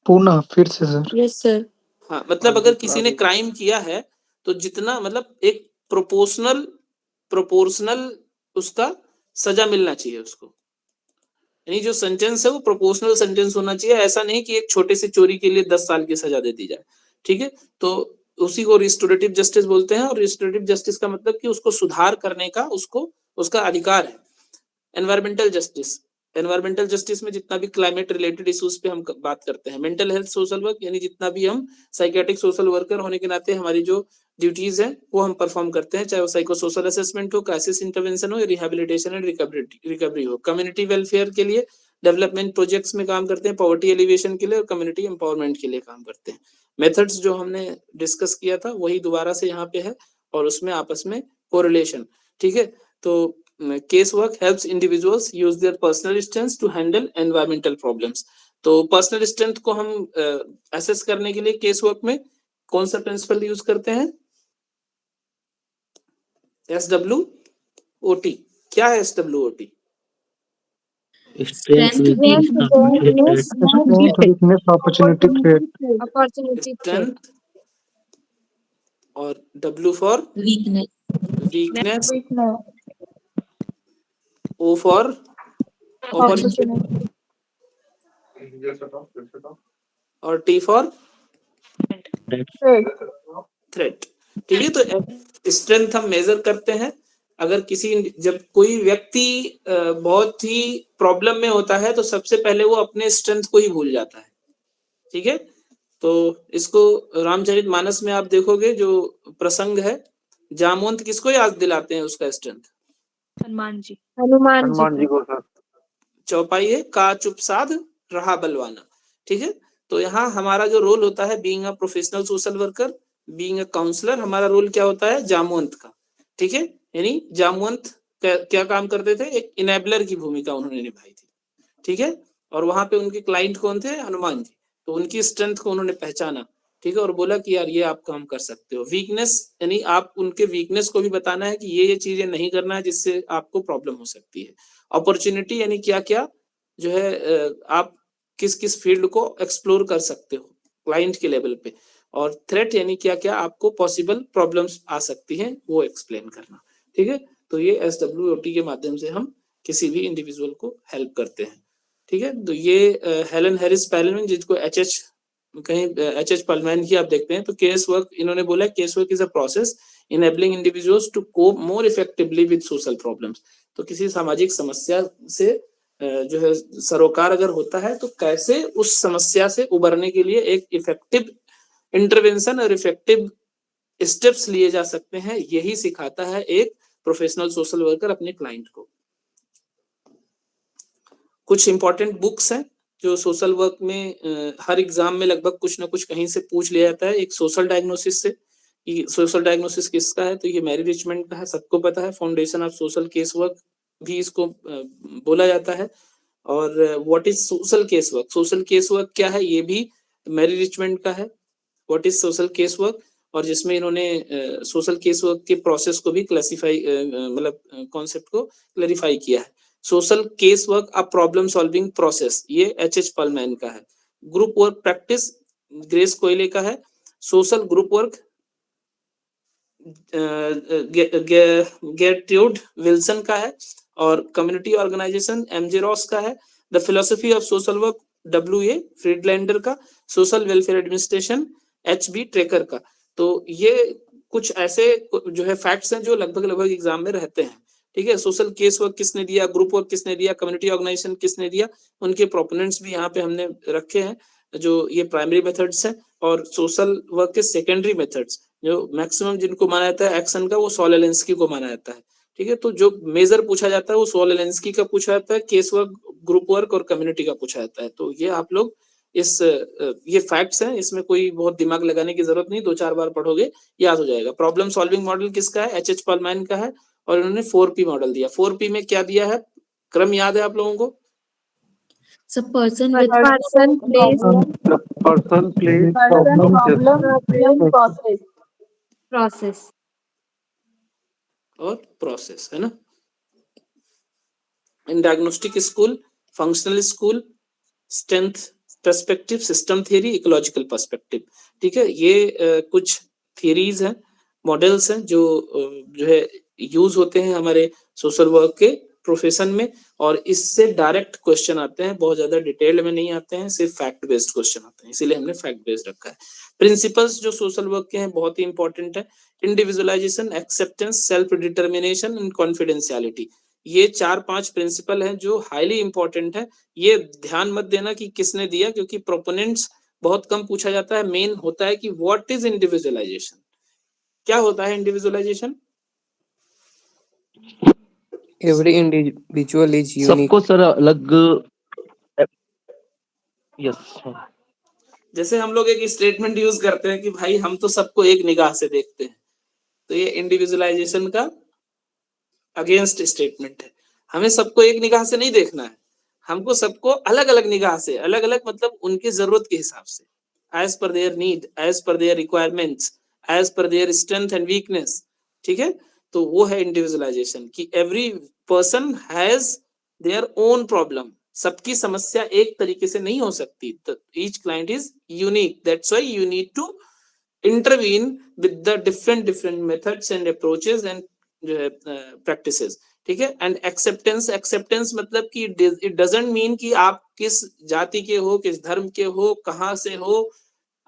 पुनः फिर से सर। Yes sir. हाँ, मतलब अगर किसी ने क्राइम किया है तो जितना मतलब एक प्रोपोर्शनल उसका सजा मिलना चाहिए उसको, यानी जो सेंटेंस है वो प्रोपोर्शनल सेंटेंस होना चाहिए। ऐसा नहीं कि एक छोटे से चोरी के लिए 10 साल की सजा दे दी जाए। ठीक है, तो उसी को रिस्टोरेटिव जस्टिस बोलते हैं। और रिस्टोरेटिव जस्टिस का मतलब कि उसको सुधार करने का उसका अधिकार है। एनवायरमेंटल जस्टिस में जितना भी क्लाइमेट रिलेटेड इश्यूज पे हम बात करते हैं। मेंटल हेल्थ सोशल वर्क, यानी जितना भी हम साइकियाट्रिक सोशल वर्कर होने के नाते हमारी जो ड्यूटीज है वो हम परफॉर्म करते हैं, चाहे वो साइको सोशल असेसमेंट हो, क्राइसिस इंटरवेंशन हो, रिहैबिलिटेशन एंड रिकवरी हो। कम्युनिटी वेलफेयर के लिए डेवलपमेंट प्रोजेक्ट्स में काम करते हैं, पॉवर्टी एलिवेशन के लिए और कम्युनिटी एम्पावरमेंट के लिए काम करते हैं। मेथड्स जो हमने डिस्कस किया था वही दोबारा से यहाँ पे है और उसमें आपस में कोरिलेशन। ठीक है, तो case work helps individuals use their personal strengths to handle environmental problems। तो पर्सनल स्ट्रेंथ को हम असेस करने के लिए केस वर्क में कौन सा प्रिंसिपल यूज करते हैं? SWOT। क्या है SWOT? Strength, weakness, opportunity, threat. Strength और W for weakness, O for opportunity और T फॉर थ्रेट। ठीक है, तो स्ट्रेंथ हम मेजर करते हैं अगर जब कोई व्यक्ति बहुत ही प्रॉब्लम में होता है तो सबसे पहले वो अपने स्ट्रेंथ को ही भूल जाता है। ठीक है, तो इसको रामचरितमानस में आप देखोगे जो प्रसंग है, जामवंत किसको याद दिलाते हैं उसका स्ट्रेंथ? हनुमान जी। हनुमान हनुमान जी जी को सर। चौपाई है, का चुप साध रहा बलवाना। ठीक है, तो यहाँ हमारा जो रोल होता है being a professional social worker, being a counsellor, हमारा रोल क्या होता है? जामवंत का। ठीक है, यानी जामवंत क्या काम करते थे? एक इनेबलर की भूमिका उन्होंने निभाई थी। ठीक है, और वहां पे उनके क्लाइंट कौन थे? हनुमान जी। तो उनकी स्ट्रेंथ को उन्होंने पहचाना, ठीक है, और बोला कि यार ये आप काम कर सकते हो। वीकनेस यानी आप उनके वीकनेस को भी बताना है कि ये चीजें नहीं करना है जिससे आपको प्रॉब्लम हो सकती है। अपॉर्चुनिटी यानी क्या क्या जो है आप किस किस फील्ड को एक्सप्लोर कर सकते हो क्लाइंट के लेवल पे, और थ्रेट यानी क्या क्या आपको पॉसिबल प्रॉब्लम्स आ सकती हैं वो एक्सप्लेन करना। ठीक है, तो ये SWOT के माध्यम से हम किसी भी इंडिविजुअल को हेल्प करते हैं। ठीक है, तो ये हेलन हैरिस पैलमैन, जिसको HH कहीं HH पैलमैन की आप देखते हैं, तो केस वर्क इन्होंने बोला case work is a process enabling individuals to cope more effectively with social problems. तो किसी सामाजिक समस्या से जो है सरोकार अगर होता है तो कैसे उस समस्या से उबरने के लिए एक इफेक्टिव इंटरवेंशन और इफेक्टिव स्टेप्स लिए जा सकते हैं, यही सिखाता है एक प्रोफेशनल सोशल वर्कर अपने क्लाइंट को। कुछ इंपॉर्टेंट बुक्स हैं जो सोशल वर्क में हर एग्जाम में लगभग कुछ ना कुछ कहीं से पूछ लिया जाता है। एक सोशल डायग्नोसिस से, ये सोशल डायग्नोसिस किसका है? तो ये मैरी रिचमंड का है, सबको पता है। Foundation of social case work भी इसको बोला जाता है। और what is social case work? Social case work क्या है ये भी मैरी रिचमंड का है, what is social case work, और जिसमें इन्होंने सोशल केस वर्क के प्रोसेस को भी क्लासिफाई मतलब कॉन्सेप्ट को क्लैरिफाई किया है। Social case work a problem solving process, ये HH पैलमैन का है। ग्रुप वर्क प्रैक्टिस ग्रेस कोयले का है। Social group work Gertrude Wilson का है। और कम्युनिटी ऑर्गेनाइजेशन MJ रॉस का है। The philosophy of social work WA Friedlander का। Social welfare administration HB Trecker का। तो ये कुछ ऐसे जो है फैक्ट्स हैं जो लगभग एग्जाम में रहते हैं। ठीक है, सोशल केस वर्क किसने दिया, ग्रुप वर्क किसने दिया, कम्युनिटी ऑर्गेनाइजेशन किसने दिया, उनके प्रोपोनेंट्स भी यहाँ पे हमने रखे हैं, जो ये प्राइमरी मेथड्स हैं। और सोशल वर्क के सेकेंडरी मेथड्स जो मैक्सिमम जिनको माना जाता है एक्शन का, वो सॉल एलेंस्की को माना जाता है। ठीक है, तो जो मेजर पूछा जाता है वो सॉल एलेंस्की का पूछा जाता है, केस वर्क, ग्रुप वर्क और कम्युनिटी का पूछा जाता है। तो ये आप लोग ये फैक्ट्स हैं, इसमें कोई बहुत दिमाग लगाने की जरूरत नहीं, 2-4 बार पढ़ोगे याद हो जाएगा। प्रॉब्लम सॉल्विंग मॉडल किसका है? HH पैलमैन का है। और इन्होंने 4P मॉडल दिया। 4P में क्या दिया है? क्रम याद है आप लोगों को? सब person with person place person place problem problem process और प्रोसेस, है ना। In diagnostic school, functional school, strength perspective, system theory, ecological perspective. ठीक है, ये कुछ थियरीज हैं, मॉडल्स हैं जो है यूज होते हैं हमारे सोशल वर्क के प्रोफेशन में। और इससे डायरेक्ट क्वेश्चन आते हैं, बहुत ज्यादा डिटेल में नहीं आते हैं, सिर्फ फैक्ट बेस्ड क्वेश्चन आते हैं, इसीलिए हमने फैक्ट बेस्ड रखा है। प्रिंसिपल्स जो सोशल वर्क के हैं बहुत ही इंपॉर्टेंट है। Individualisation, acceptance, self determination and confidentiality, ये 4-5 प्रिंसिपल हैं जो हाईली इंपॉर्टेंट है। ये ध्यान मत देना कि किसने दिया, क्योंकि प्रोपोनेंट्स बहुत कम पूछा जाता है। मेन होता है कि व्हाट इज इंडिविजुअलाइजेशन, क्या होता है individualisation? Every individual is unique. सबको सर अलग। यस। जैसे हम लोग एक स्टेटमेंट यूज करते हैं कि भाई हम तो सबको एक निगाह से देखते हैं, तो ये इंडिविजुअलाइजेशन का अगेंस्ट स्टेटमेंट है। हमें सबको एक निगाह से नहीं देखना है, हमको सबको अलग अलग निगाह से, अलग अलग मतलब उनकी जरूरत के हिसाब से, as per their need, as per their requirements, as per their strength and weakness. ठीक है, तो वो है इंडिविजुअलाइजेशन कि every person has their own problem. सबकी समस्या एक तरीके से नहीं हो सकती, each client is unique, that's why you need to intervene with the different methods and approaches and practices। ठीक है, एंड एक्सेप्टेंस मतलब कि इट डजंट मीन कि आप किस जाति के हो, किस धर्म के हो, कहाँ से हो,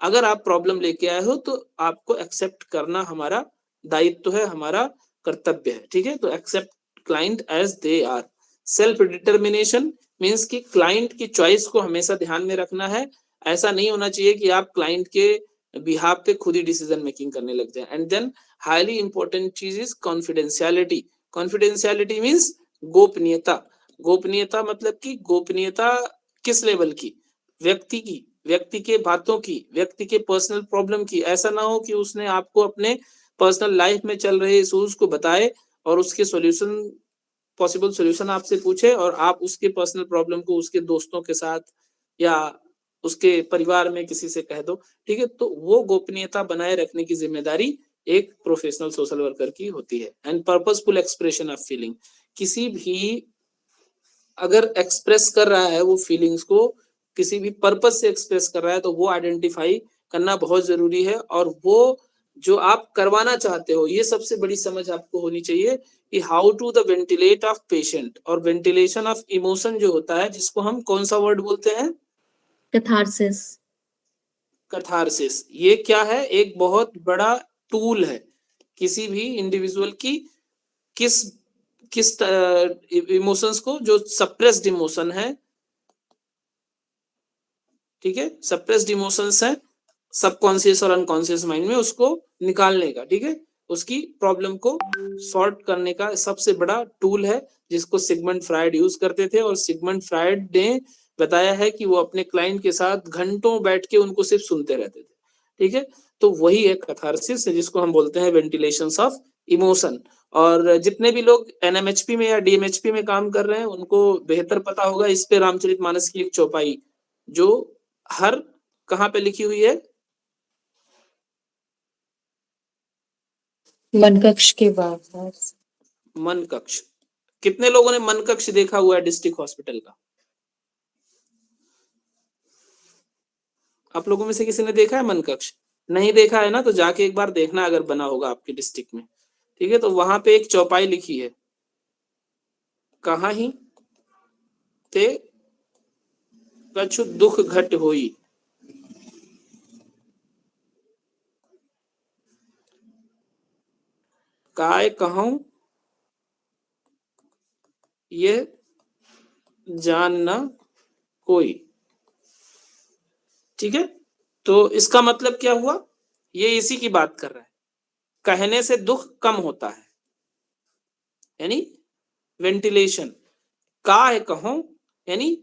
अगर आप प्रॉब्लम लेके आए हो तो आपको एक्सेप्ट करना हमारा दायित्व है, हमारा कर्तव्य है, ठीक है। तो accept client as they are. Self determination means कि क्लाइंट की चॉइस को हमेशा ध्यान में रखना है। ऐसा नहीं होना चाहिए कि आप क्लाइंट के बिहाफ पे खुद ही डिसीजन मेकिंग करने लग जाए। एंड देन हाईली इंपॉर्टेंट चीज इज कॉन्फिडेंशियलिटी। कॉन्फिडेंशियलिटी मीन्स गोपनीयता। गोपनीयता मतलब कि गोपनीयता किस लेवल की? व्यक्ति की, व्यक्ति के बातों की, व्यक्ति के पर्सनल प्रॉब्लम की। ऐसा ना हो कि उसने आपको अपने पर्सनल लाइफ में चल रहे इश्यूज को बताए और उसके सॉल्यूशन, पॉसिबल सॉल्यूशन आपसे पूछे और आप उसके पर्सनल प्रॉब्लम को उसके दोस्तों के साथ या उसके परिवार में किसी से कह दो, ठीक है। तो वो गोपनीयता बनाए रखने की जिम्मेदारी एक प्रोफेशनल सोशल वर्कर की होती है। And purposeful expression of feeling, किसी भी अगर एक्सप्रेस कर रहा है वो फीलिंग्स को, किसी भी पर्पस से एक्सप्रेस कर रहा है, तो वो आइडेंटिफाई करना बहुत जरूरी है। और वो जो आप करवाना चाहते हो, ये सबसे बड़ी समझ आपको होनी चाहिए कि how to the ventilate of patient. और वेंटिलेशन ऑफ इमोशन जो होता है, जिसको हम कौन सा वर्ड बोलते हैं? कैथारसिस। कैथारसिस। ये क्या है? एक बहुत बड़ा टूल है किसी भी इंडिविजुअल की किस इमोशंस को, जो सप्रेस्ड इमोशन है, ठीक है, सप्रेस्ड इमोशंस है सबकॉन्शियस और अनकॉन्शियस माइंड में, उसको निकालने का, ठीक है, उसकी प्रॉब्लम को सॉर्ट करने का सबसे बड़ा टूल है, जिसको सिगमंड फ्रायड यूज करते थे। और सिगमंड फ्रायड ने बताया है कि वो अपने क्लाइंट के साथ घंटों बैठ के उनको सिर्फ सुनते रहते थे, ठीक है। तो वही एक कैथारसिस है जिसको हम बोलते हैं वेंटिलेशंस ऑफ इमोशन। और जितने भी लोग एनएमएचपी में या डीएमएचपी में काम कर रहे हैं उनको बेहतर पता होगा इस पे रामचरितमानस की एक चौपाई जो हर कहाँ पे लिखी हुई है? मन कक्ष के बाहर। मन कक्ष। कितने लोगों ने मन कक्ष देखा हुआ है डिस्ट्रिक्ट हॉस्पिटल का? आप लोगों में से किसी ने देखा है मन कक्ष? नहीं देखा है ना, तो जाके एक बार देखना अगर बना होगा आपके डिस्ट्रिक्ट में, ठीक है। तो वहां पे एक चौपाई लिखी है, कहाँ ही ते कछु दुख घट होई। काय कहूं ये जानना कोई, ठीक है। तो इसका मतलब क्या हुआ? ये इसी की बात कर रहा है, कहने से दुख कम होता है, यानी वेंटिलेशन। काय कहूं यानी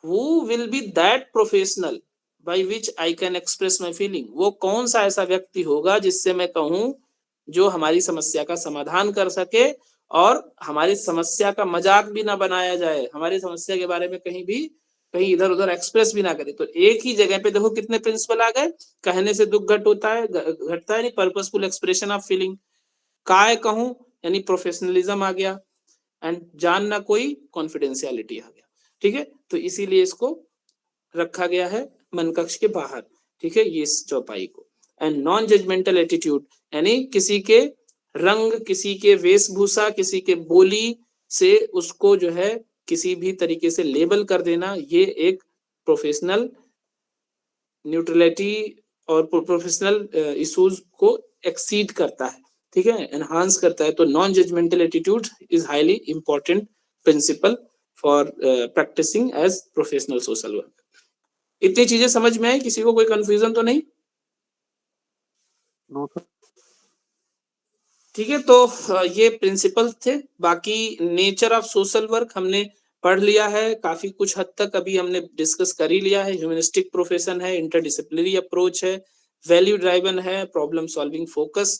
who will be that professional by which I can express my feeling। वो कौन सा ऐसा व्यक्ति होगा जिससे मैं कहूं, जो हमारी समस्या का समाधान कर सके और हमारी समस्या का मजाक भी ना बनाया जाए, हमारी समस्या के बारे में कहीं इधर उधर एक्सप्रेस भी ना करे। तो एक ही जगह पे देखो कितने प्रिंसिपल आ गए। कहने से दुख घटता है यानी पर्पसफुल एक्सप्रेशन ऑफ फीलिंग। काय कहूं यानी प्रोफेशनलिज्म आ गया। एंड जानना कोई, कॉन्फिडेंशियलिटी आ गया, ठीक है। तो इसीलिए इसको रखा गया है मन कक्ष के बाहर, ठीक है, ये इस चौपाई को। एंड नॉन जजमेंटल एटीट्यूड यानी किसी के रंग, किसी के वेशभूषा, किसी के बोली से उसको जो है किसी भी तरीके से लेबल कर देना, ये एक प्रोफेशनल न्यूट्रलिटी और प्रोफेशनल इश्यूज को एक्सीड करता है, ठीक है, एनहांस करता है। तो non judgemental attitude is highly important principle for practising as professional social work. इतनी चीजें समझ में आई? किसी को कोई कंफ्यूजन तो नहीं? ठीक है। तो ये प्रिंसिपल थे। बाकी नेचर ऑफ सोशल वर्क हमने पढ़ लिया है काफी कुछ हद तक, अभी हमने डिस्कस कर ही लिया है। ह्यूमनिस्टिक प्रोफेशन है, इंटरडिसिप्लिनरी अप्रोच है, वैल्यू ड्राइवन है, प्रॉब्लम सॉल्विंग फोकस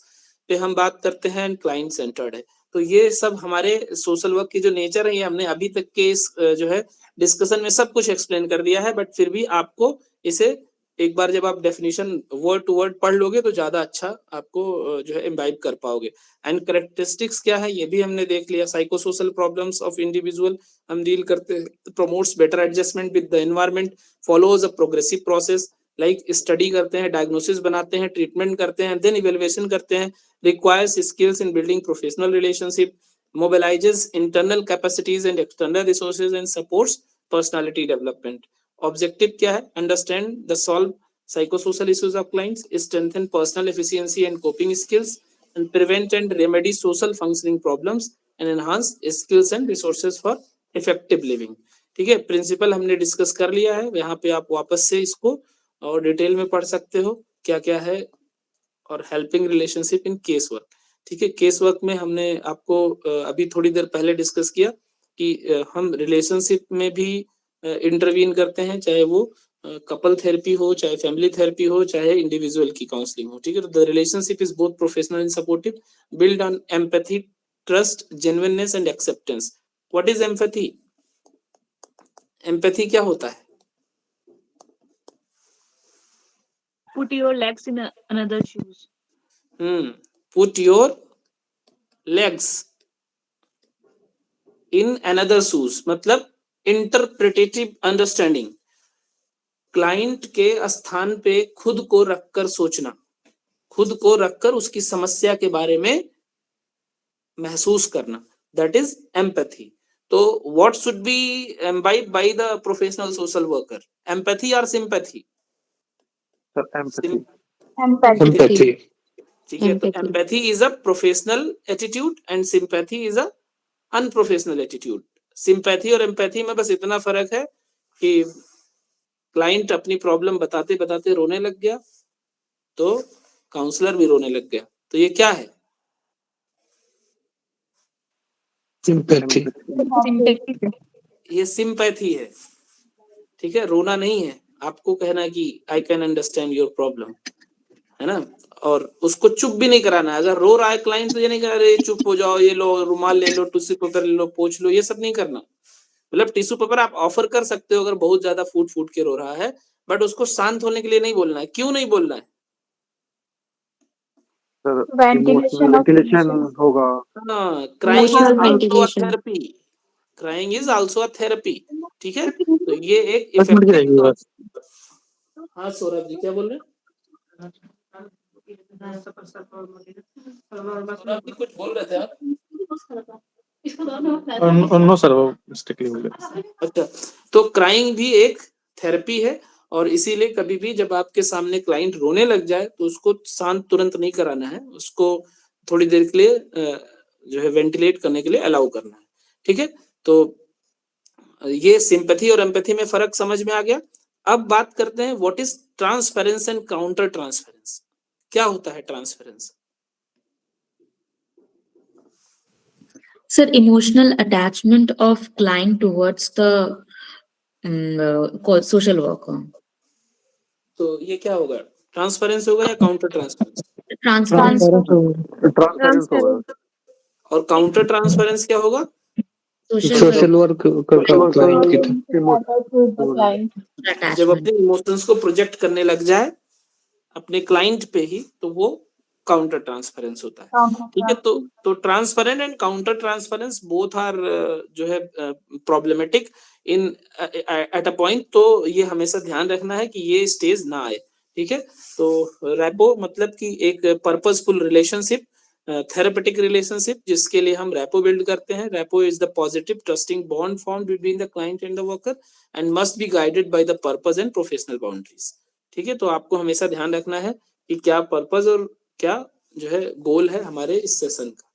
पे हम बात करते हैं, क्लाइंट सेंटर्ड है। तो ये सब हमारे सोशल वर्क की जो नेचर है, ये हमने अभी तक के इस जो है डिस्कशन में सब कुछ एक्सप्लेन कर दिया है। बट फिर भी आपको इसे एक बार जब आप डेफिनेशन वर्ड टू वर्ड पढ़ लोगे तो ज्यादा अच्छा आपको जो है इम्बाइब कर पाओगे। एंड कैरेक्टरिस्टिक्स क्या है ये भी हमने देख लिया। साइकोसोशल प्रॉब्लम्स ऑफ इंडिविजुअल हम डील करते हैं, promotes better adjustment with the environment, follows a progressive process, like study करते हैं, डायग्नोसिस बनाते हैं, ट्रीटमेंट करते हैं, देन इवेल्युएशन करते हैं, requires skills in building professional relationship, mobilizes internal capacities and external resources and supports personality development। Objective क्या है? Understand the solve psychosocial issues of clients, strengthen personal efficiency and coping skills, and prevent and remedy social functioning problems, and enhance skills and resources for effective living. ठीक है, प्रिंसिपल हमने डिस्कस कर लिया है, यहाँ पे आप वापस से इसको और डिटेल में पढ़ सकते हो क्या क्या है, और helping relationship in case work. ठीक है, केस वर्क में हमने आपको अभी थोड़ी देर पहले डिस्कस किया कि हम रिलेशनशिप में भी इंटरवीन करते हैं, चाहे वो कपल थेरेपी हो, चाहे फैमिली थेरेपी हो, चाहे इंडिविजुअल की काउंसलिंग हो। ठीक है, तो the relationship is both professional and supportive, build on empathy, trust, genuineness and acceptance. What is empathy? Empathy क्या होता है? Put your legs in another shoes. Put your legs in another shoes मतलब इंटरप्रिटेटिव अंडरस्टैंडिंग, क्लाइंट के स्थान पे खुद को रखकर सोचना, खुद को रखकर उसकी समस्या के बारे में महसूस करना, दैट इज एम्पैथी। तो what should be imbibed by the professional social worker, empathy और सिंपैथी? Empathy. ठीक है, तो empathy is a professional attitude and sympathy is a unprofessional attitude. Sympathy और एम्पैथी में बस इतना फर्क है कि क्लाइंट अपनी प्रॉब्लम बताते बताते रोने लग गया तो काउंसलर भी रोने लग गया, तो ये क्या है? Sympathy. ये सिंपैथी है। ठीक है, रोना नहीं है, आपको कहना कि I can understand your problem, है ना, और उसको चुप भी नहीं कराना। अगर रो रहा है क्लाइंट तो ये नहीं कह रहे चुप हो जाओ, ये लो रुमाल ले लो, टिश्यू पेपर ले लो, पोंछ लो, ये सब नहीं करना। मतलब टिश्यू पेपर आप ऑफर कर सकते हो अगर बहुत ज्यादा फूट फूट के रो रहा है, बट उसको शांत होने के लिए नहीं बोलना है। क्यों नहीं बोलना है? वेंटिलेशन होगा। Crying is also a therapy, crying is also a therapy. ठीक है, तो ये एक इफेक्टिव। हाँ सौरभ जी क्या बोल रहे हैं? सौरभ जी कुछ बोल रहे थे आप? नो सर, वो मिस्टेकली हो गया। अच्छा, तो क्राइंग भी एक थेरेपी है, और इसीलिए कभी भी जब आपके सामने क्लाइंट रोने लग जाए तो उसको शांत तुरंत नहीं कराना है, उसको थोड़ी देर के लिए जो है वेंटिलेट करने के लिए अलाउ करना है। ठीक है, तो ये सिंपैथी और एम्पैथी में फर्क समझ में आ गया। अब बात करते हैं what is transference and counter transference. क्या होता है transference? Sir, emotional attachment of client towards the social worker. तो ये क्या होगा, ट्रांसफरेंस होगा या काउंटर ट्रांसफरेंस? ट्रांसपेरेंस होगा। और काउंटर ट्रांसफरेंस क्या होगा? सोशल वर्क क्लाइंट की जब अपने इमोशंस को प्रोजेक्ट करने लग जाए अपने क्लाइंट पे ही, तो वो काउंटर ट्रांसफरेंस होता है। ठीक है, तो transference and counter transference both are जो है problematic in at a point. तो ये हमेशा ध्यान रखना है कि ये स्टेज ना आए। ठीक है, तो रैपो मतलब कि एक पर्पसफुल रिलेशनशिप, थेरेपेटिक रिलेशनशिप जिसके लिए हम रैपो बिल्ड करते हैं। Rapport is the positive trusting bond form between the client and the worker and must be guided by the purpose and professional boundaries. ठीक है, तो आपको हमेशा ध्यान रखना है कि क्या पर्पस और क्या जो है गोल है हमारे इस सेशन का,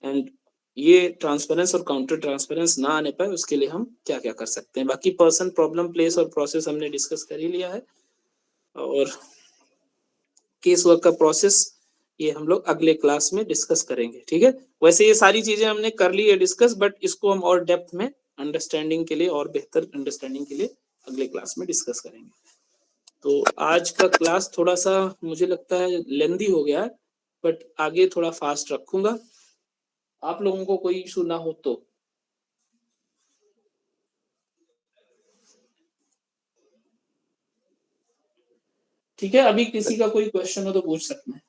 एंड ये ट्रांसपेरेंस और काउंटर ट्रांसपेरेंस ना आने पाए उसके लिए हम क्या क्या कर सकते हैं। बाकी पर्सन, प्रॉब्लम, प्लेस और प्रोसेस हमने डिस्कस कर ही लिया है, और केस वर्क का प्रोसेस ये हम लोग अगले क्लास में डिस्कस करेंगे। ठीक है, वैसे ये सारी चीजें हमने कर ली है डिस्कस, बट इसको हम और डेप्थ में अंडरस्टैंडिंग के लिए और बेहतर अंडरस्टैंडिंग के लिए अगले क्लास में डिस्कस करेंगे। तो आज का क्लास थोड़ा सा मुझे लगता है लेंदी हो गया है, बट आगे थोड़ा फास्ट रखूंगा, आप लोगों को कोई इशू ना हो तो। ठीक है, अभी किसी का कोई क्वेश्चन हो तो पूछ सकते हैं।